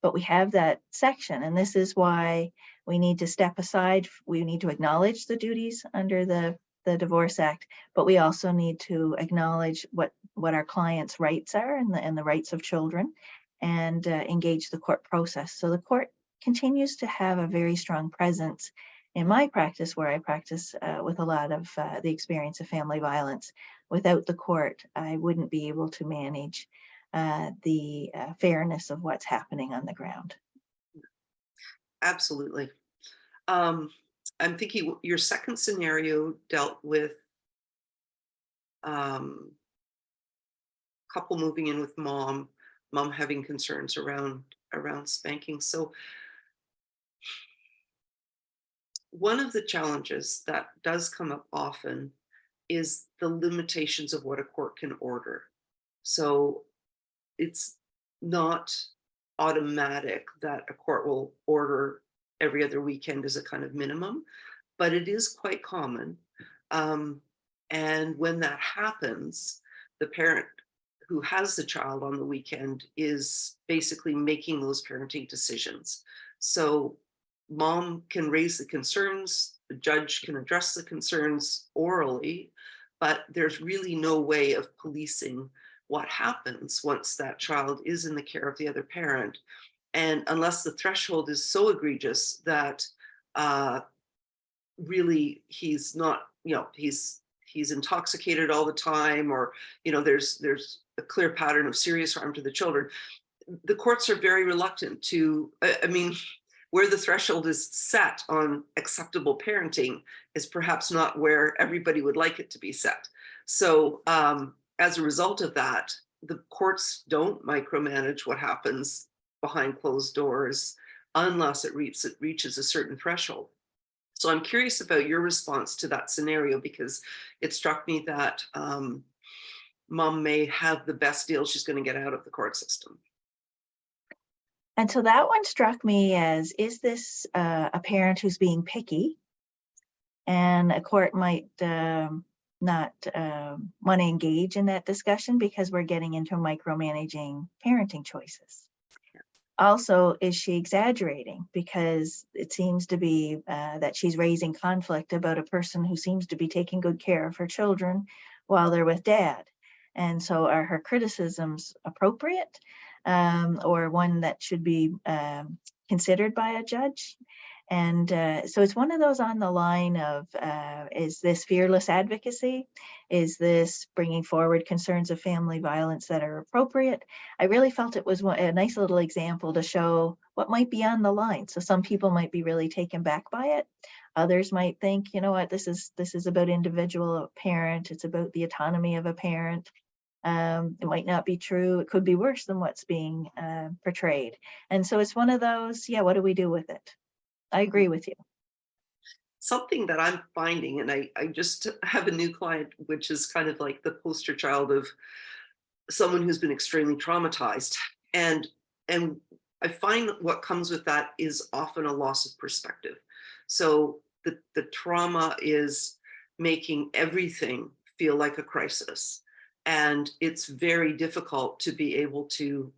But we have that section, and this is why we need to step aside. We need to acknowledge the duties under the Divorce Act, but we also need to acknowledge what our clients' rights are and the rights of children, and engage the court process. So the court continues to have a very strong presence in my practice, where I practice with a lot of the experience of family violence. Without the court, I wouldn't be able to manage the fairness of what's happening on the ground. Absolutely. I'm thinking your second scenario dealt with couple moving in with mom having concerns around spanking. So one of the challenges that does come up often is the limitations of what a court can order. So it's not automatic that a court will order every other weekend as a kind of minimum, but it is quite common. And when that happens, the parent who has the child on the weekend is basically making those parenting decisions. So mom can raise the concerns, the judge can address the concerns orally, but there's really no way of policing what happens once that child is in the care of the other parent. And unless the threshold is so egregious that really he's not, he's intoxicated all the time, or there's a clear pattern of serious harm to the children, the courts are very reluctant to, I mean, where the threshold is set on acceptable parenting is perhaps not where everybody would like it to be set. So as a result of that, the courts don't micromanage what happens behind closed doors unless it reaches a certain threshold. So I'm curious about your response to that scenario, because it struck me that mom may have the best deal she's going to get out of the court system. And so that one struck me as, is this a parent who's being picky? And a court might not want to engage in that discussion because we're getting into micromanaging parenting choices. Also, is she exaggerating? Because it seems to be that she's raising conflict about a person who seems to be taking good care of her children while they're with dad. And so are her criticisms appropriate, or one that should be considered by a judge? And so it's one of those on the line of, is this fearless advocacy? Is this bringing forward concerns of family violence that are appropriate? I really felt it was a nice little example to show what might be on the line. So some people might be really taken back by it. Others might think, you know what, this is about individual parent. It's about the autonomy of a parent. It might not be true. It could be worse than what's being portrayed. And so it's one of those, yeah, what do we do with it? I agree with you. Something that I'm finding, and I just have a new client, which is kind of like the poster child of someone who's been extremely traumatized. And I find that what comes with that is often a loss of perspective. So the trauma is making everything feel like a crisis. And it's very difficult to be able to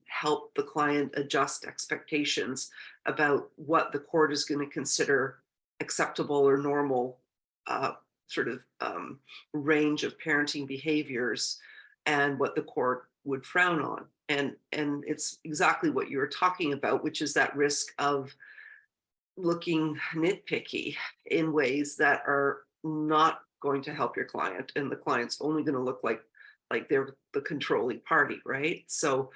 help the client adjust expectations about what the court is going to consider acceptable or normal range of parenting behaviors, and what the court would frown on. And it's exactly what you were talking about, which is that risk of looking nitpicky in ways that are not going to help your client, and the client's only going to look like they're the controlling party, right? So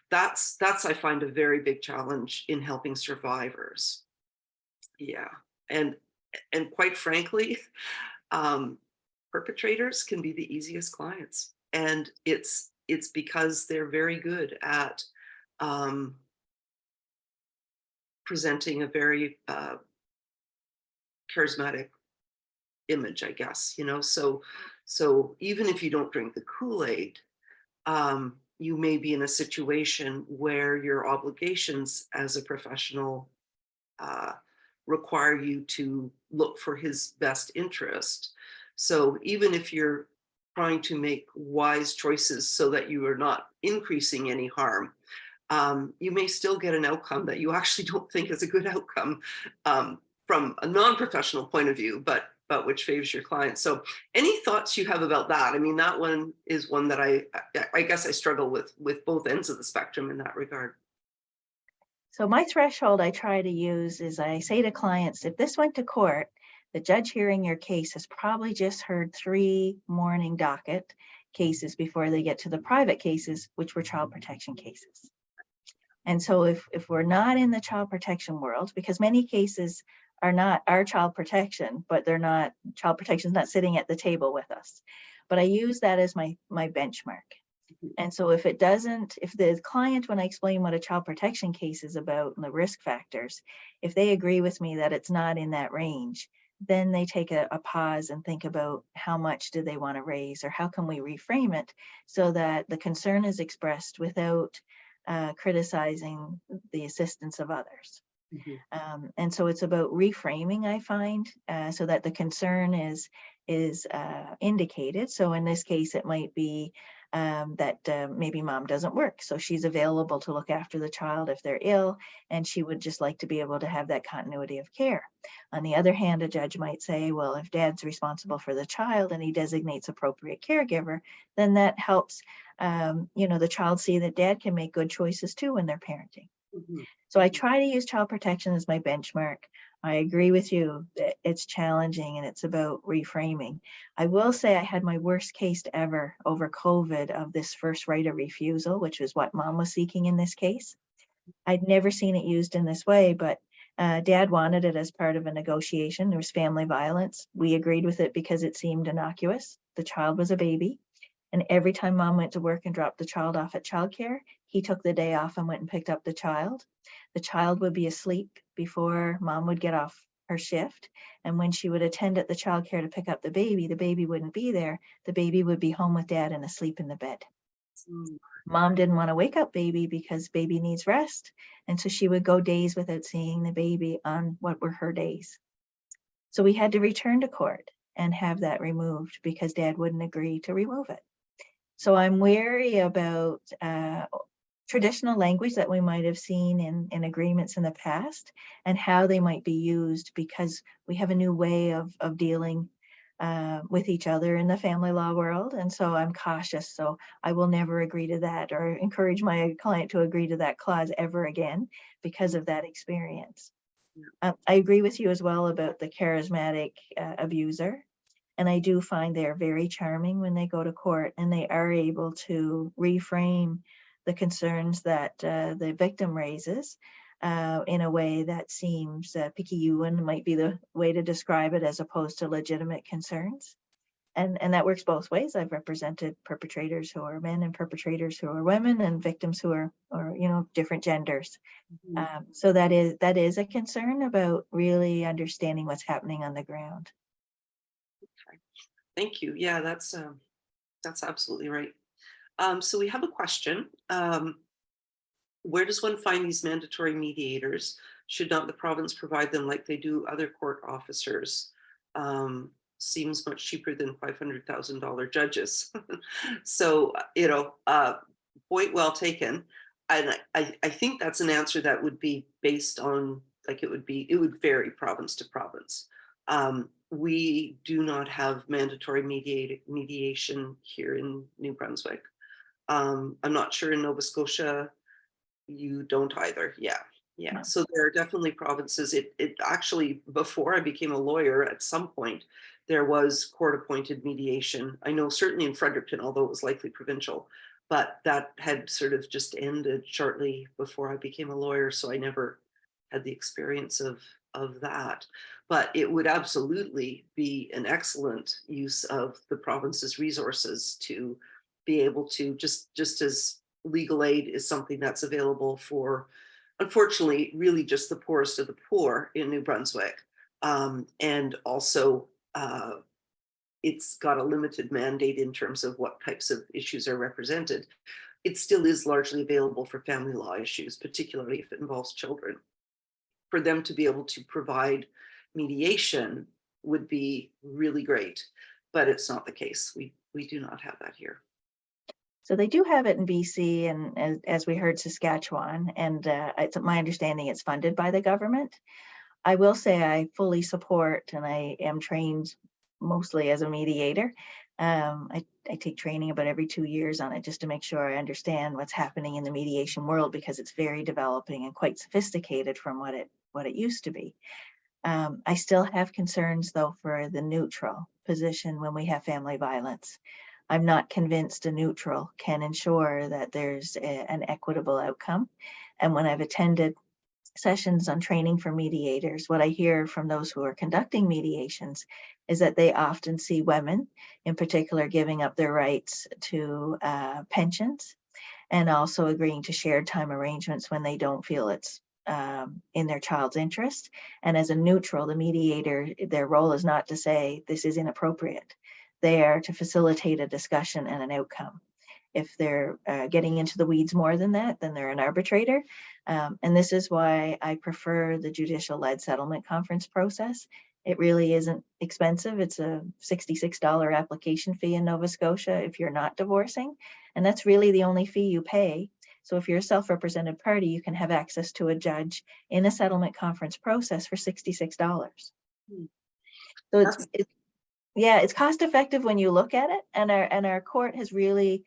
that's I find a very big challenge in helping survivors. Yeah. And quite frankly, perpetrators can be the easiest clients, and it's because they're very good at presenting a very charismatic image, I guess, so even if you don't drink the Kool-Aid, you may be in a situation where your obligations as a professional require you to look for his best interest. So even if you're trying to make wise choices so that you are not increasing any harm, you may still get an outcome that you actually don't think is a good outcome from a non-professional point of view, but which favors your client. So any thoughts you have about that? I mean, that one is one that I guess I struggle with both ends of the spectrum in that regard. So my threshold I try to use is, I say to clients, if this went to court, the judge hearing your case has probably just heard 3 morning docket cases before they get to the private cases, which were child protection cases. And so if we're not in the child protection world, because many cases are not our child protection, but they're not, child protection is not sitting at the table with us. But I use that as my benchmark. And so if it doesn't, if the client, when I explain what a child protection case is about and the risk factors, if they agree with me that it's not in that range, then they take a pause and think about how much do they want to raise, or how can we reframe it so that the concern is expressed without criticizing the assistance of others. And so it's about reframing, I find, so that the concern is indicated. So in this case, it might be that maybe mom doesn't work, so she's available to look after the child if they're ill, and she would just like to be able to have that continuity of care. On the other hand, a judge might say, well, if dad's responsible for the child and he designates appropriate caregiver, then that helps the child see that dad can make good choices too when they're parenting. So I try to use child protection as my benchmark. I agree with you that it's challenging and it's about reframing. I will say I had my worst case ever over COVID of this first right of refusal, which is what mom was seeking in this case. I'd never seen it used in this way, but dad wanted it as part of a negotiation. There was family violence. We agreed with it because it seemed innocuous. The child was a baby. And every time mom went to work and dropped the child off at childcare, he took the day off and went and picked up the child. The child would be asleep before mom would get off her shift. And when she would attend at the childcare to pick up the baby wouldn't be there. The baby would be home with dad and asleep in the bed. Mom didn't want to wake up baby because baby needs rest. And so she would go days without seeing the baby on what were her days. So we had to return to court and have that removed because dad wouldn't agree to remove it. So I'm wary about traditional language that we might have seen in agreements in the past and how they might be used, because we have a new way of dealing with each other in the family law world. And so I'm cautious. So I will never agree to that or encourage my client to agree to that clause ever again because of that experience. I agree with you as well about the charismatic abuser. And I do find they're very charming when they go to court, and they are able to reframe the concerns that the victim raises in a way that seems picayune might be the way to describe it, as opposed to legitimate concerns. And that works both ways. I've represented perpetrators who are men and perpetrators who are women, and victims who are different genders. So that is a concern about really understanding what's happening on the ground. Thank you. Yeah, that's absolutely right. So we have a question. Where does one find these mandatory mediators? Should not the province provide them like they do other court officers? Seems much cheaper than $500,000 judges. So, point well taken. And I think that's an answer that would be based on, like, it would vary province to province. We do not have mandatory mediation here in New Brunswick. I'm not sure in Nova Scotia, you don't either. Yeah. No. So there are definitely provinces. It actually, before I became a lawyer, at some point, there was court-appointed mediation. I know certainly in Fredericton, although it was likely provincial, but that had sort of just ended shortly before I became a lawyer. So I never had the experience of that. But it would absolutely be an excellent use of the province's resources to be able to, just as legal aid is something that's available for, unfortunately, really just the poorest of the poor in New Brunswick. And also, it's got a limited mandate in terms of what types of issues are represented. It still is largely available for family law issues, particularly if it involves children. For them to be able to provide mediation would be really great, but it's not the case. We do not have that here. So they do have it in BC and, as we heard, Saskatchewan, and it's my understanding it's funded by the government. I will say I fully support, and I am trained mostly as a mediator. I take training about every 2 years on it just to make sure I understand what's happening in the mediation world, because it's very developing and quite sophisticated from what it used to be. I still have concerns, though, for the neutral position when we have family violence. I'm not convinced a neutral can ensure that there's an equitable outcome. And when I've attended sessions on training for mediators, what I hear from those who are conducting mediations is that they often see women in particular giving up their rights to pensions and also agreeing to shared time arrangements when they don't feel it's in their child's interest. And as a neutral, the mediator, their role is not to say this is inappropriate. They are to facilitate a discussion and an outcome. If they're getting into the weeds more than that, then they're an arbitrator. And this is why I prefer the judicial-led settlement conference process. It really isn't expensive. It's a $66 application fee in Nova Scotia if you're not divorcing. And that's really the only fee you pay. So if you're a self-represented party, you can have access to a judge in a settlement conference process for $66. So it's cost effective when you look at it. And our court has really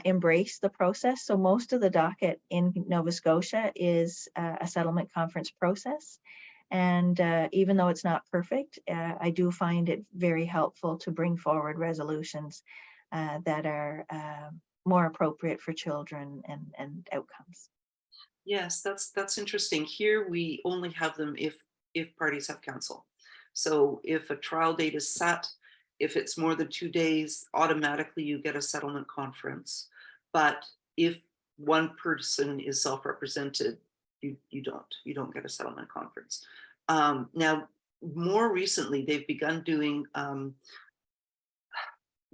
embrace the process. So most of the docket in Nova Scotia is a settlement conference process. And even though it's not perfect, I do find it very helpful to bring forward resolutions that are more appropriate for children and outcomes. Yes, that's interesting. Here we only have them if parties have counsel. So if a trial date is set, if it's more than 2 days, automatically you get a settlement conference. But if one person is self-represented, you don't get a settlement conference. Now, more recently, they've begun doing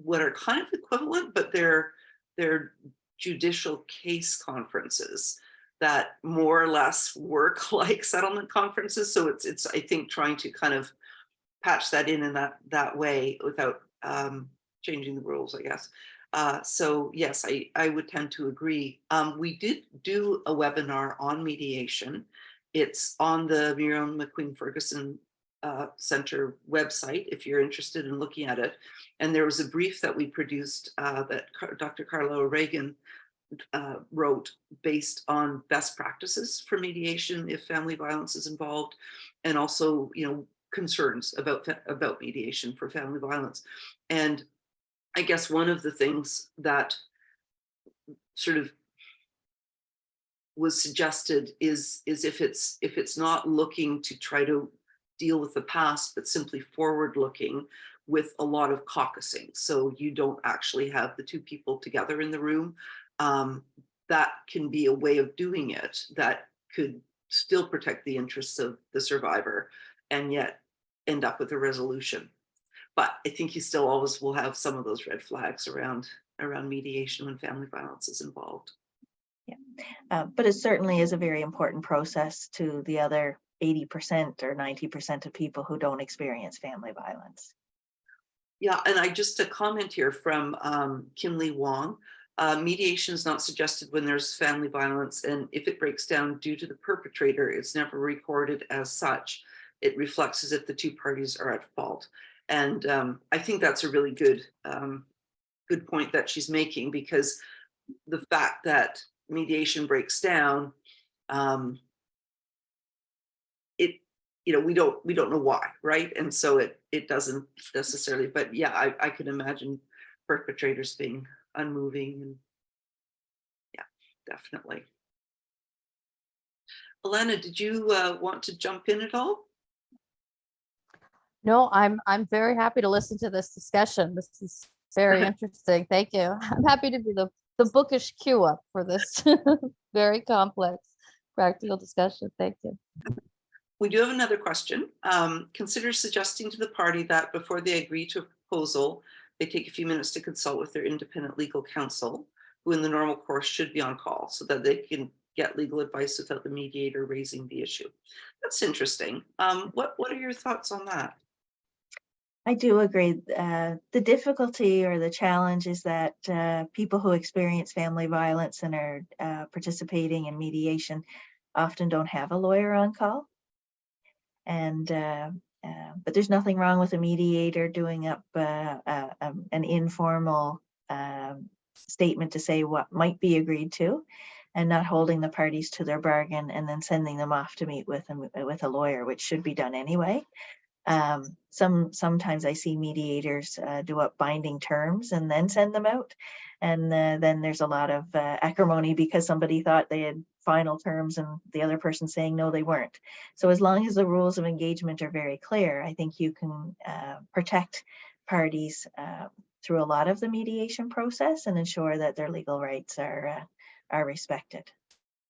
what are kind of equivalent, but they're judicial case conferences that more or less work like settlement conferences. So it's I think trying to kind of patch that in that way without changing the rules, I guess. So yes, I would tend to agree. We did do a webinar on mediation. It's on the Miriam McQueen Ferguson Center website if you're interested in looking at it. And there was a brief that we produced that Dr. Carla O'Regan wrote based on best practices for mediation if family violence is involved, and also, concerns about mediation for family violence. And I guess one of the things that sort of was suggested is if it's not looking to try to deal with the past, but simply forward looking with a lot of caucusing. So you don't actually have the two people together in the room. That can be a way of doing it that could still protect the interests of the survivor and yet end up with a resolution. But I think you still always will have some of those red flags around mediation when family violence is involved. Yeah, but it certainly is a very important process to the other 80% or 90% of people who don't experience family violence. Yeah, and I just a comment here from Kim Lee Wong. Mediation is not suggested when there's family violence, and if it breaks down due to the perpetrator, it's never recorded as such. It reflects as if the two parties are at fault. And I think that's a really good point that she's making, because the fact that mediation breaks down, we don't know why, right? And so it doesn't necessarily, but yeah, I could imagine perpetrators being unmoving, and yeah, definitely. Ilana, did you want to jump in at all? No, I'm very happy to listen to this discussion. This is very interesting. Thank you. I'm happy to be the bookish queue up for this very complex practical discussion. Thank you. We do have another question. Consider suggesting to the party that before they agree to a proposal, they take a few minutes to consult with their independent legal counsel, who in the normal course should be on call, so that they can get legal advice without the mediator raising the issue. That's interesting. What are your thoughts on that? I do agree. The difficulty or the challenge is that people who experience family violence and are participating in mediation often don't have a lawyer on call. And but there's nothing wrong with a mediator doing up an informal statement to say what might be agreed to, and not holding the parties to their bargain and then sending them off to meet with a lawyer, which should be done anyway. Sometimes I see mediators do up binding terms and then send them out. And then there's a lot of acrimony because somebody thought they had final terms and the other person saying no, they weren't. So as long as the rules of engagement are very clear, I think you can protect parties through a lot of the mediation process and ensure that their legal rights are respected.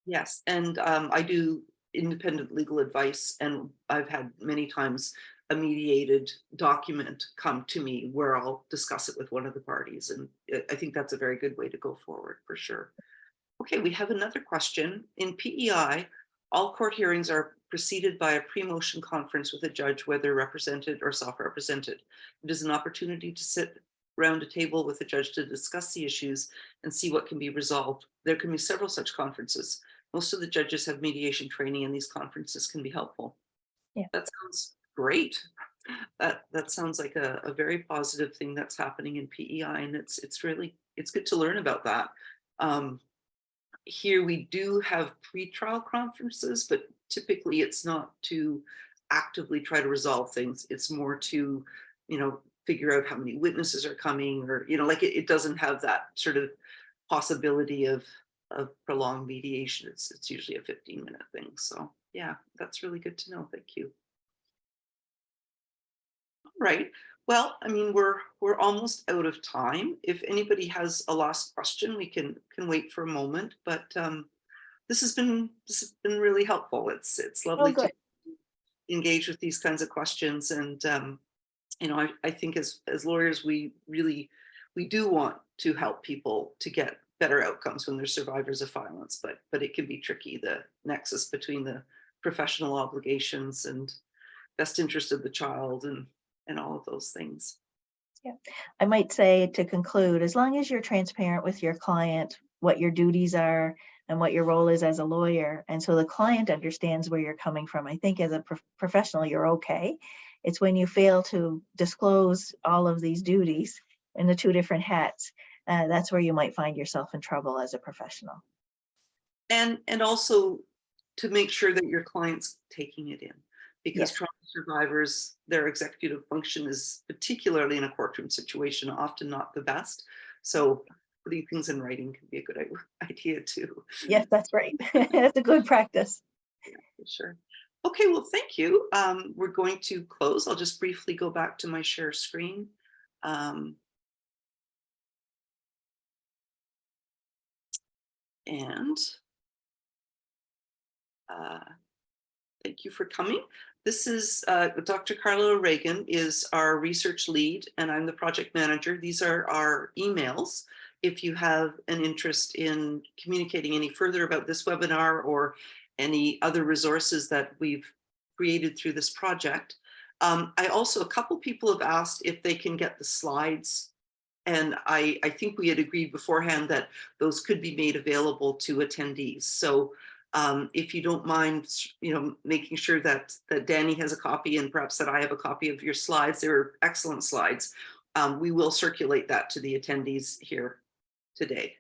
Yes, and I do independent legal advice, and I've had many times a mediated document come to me where I'll discuss it with one of the parties, and I think that's a very good way to go forward for sure. Okay, we have another question. In PEI, all court hearings are preceded by a pre-motion conference with a judge, whether represented or self-represented. It is an opportunity to sit around a table with a judge to discuss the issues and see what can be resolved. There can be several such conferences. Most of the judges have mediation training, and these conferences can be helpful. Yeah. That sounds great. That sounds like a very positive thing that's happening in PEI, and it's good to learn about that. Here we do have pre-trial conferences, but typically it's not to actively try to resolve things. It's more to, figure out how many witnesses are coming, or, like it doesn't have that sort of possibility of prolonged mediation. It's usually a 15-minute thing. So yeah, that's really good to know. Thank you. All right. Well, I mean, we're almost out of time. If anybody has a last question, we can wait for a moment. But this has been really helpful. It's lovely to engage with these kinds of questions, and I think as lawyers, we do want to help people to get better outcomes when they're survivors of violence, but it can be tricky, the nexus between the professional obligations and best interest of the child and all of those things. Yeah, I might say to conclude, as long as you're transparent with your client, what your duties are and what your role is as a lawyer, and so the client understands where you're coming from, I think as a professional, you're okay. It's when you fail to disclose all of these duties in the two different hats, that's where you might find yourself in trouble as a professional. And also to make sure that your client's taking it in, because Yes. trauma survivors, their executive function is, particularly in a courtroom situation, often not the best. So putting things in writing can be a good idea too. Yes, that's right. That's a good practice. Yeah, for sure. Okay, well, thank you. We're going to close. I'll just briefly go back to my share screen. Thank you for coming. This is Dr. Carla O'Regan is our research lead, and I'm the project manager. These are our emails. If you have an interest in communicating any further about this webinar or any other resources that we've created through this project. A couple people have asked if they can get the slides, and I think we had agreed beforehand that those could be made available to attendees. So if you don't mind, making sure that Danny has a copy, and perhaps that I have a copy of your slides. They're excellent slides. We will circulate that to the attendees here today.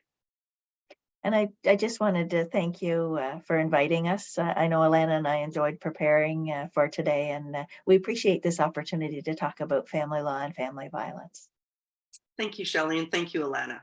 And I just wanted to thank you for inviting us. I know Ilana and I enjoyed preparing for today, and we appreciate this opportunity to talk about family law and family violence. Thank you, Shelley, and thank you, Ilana.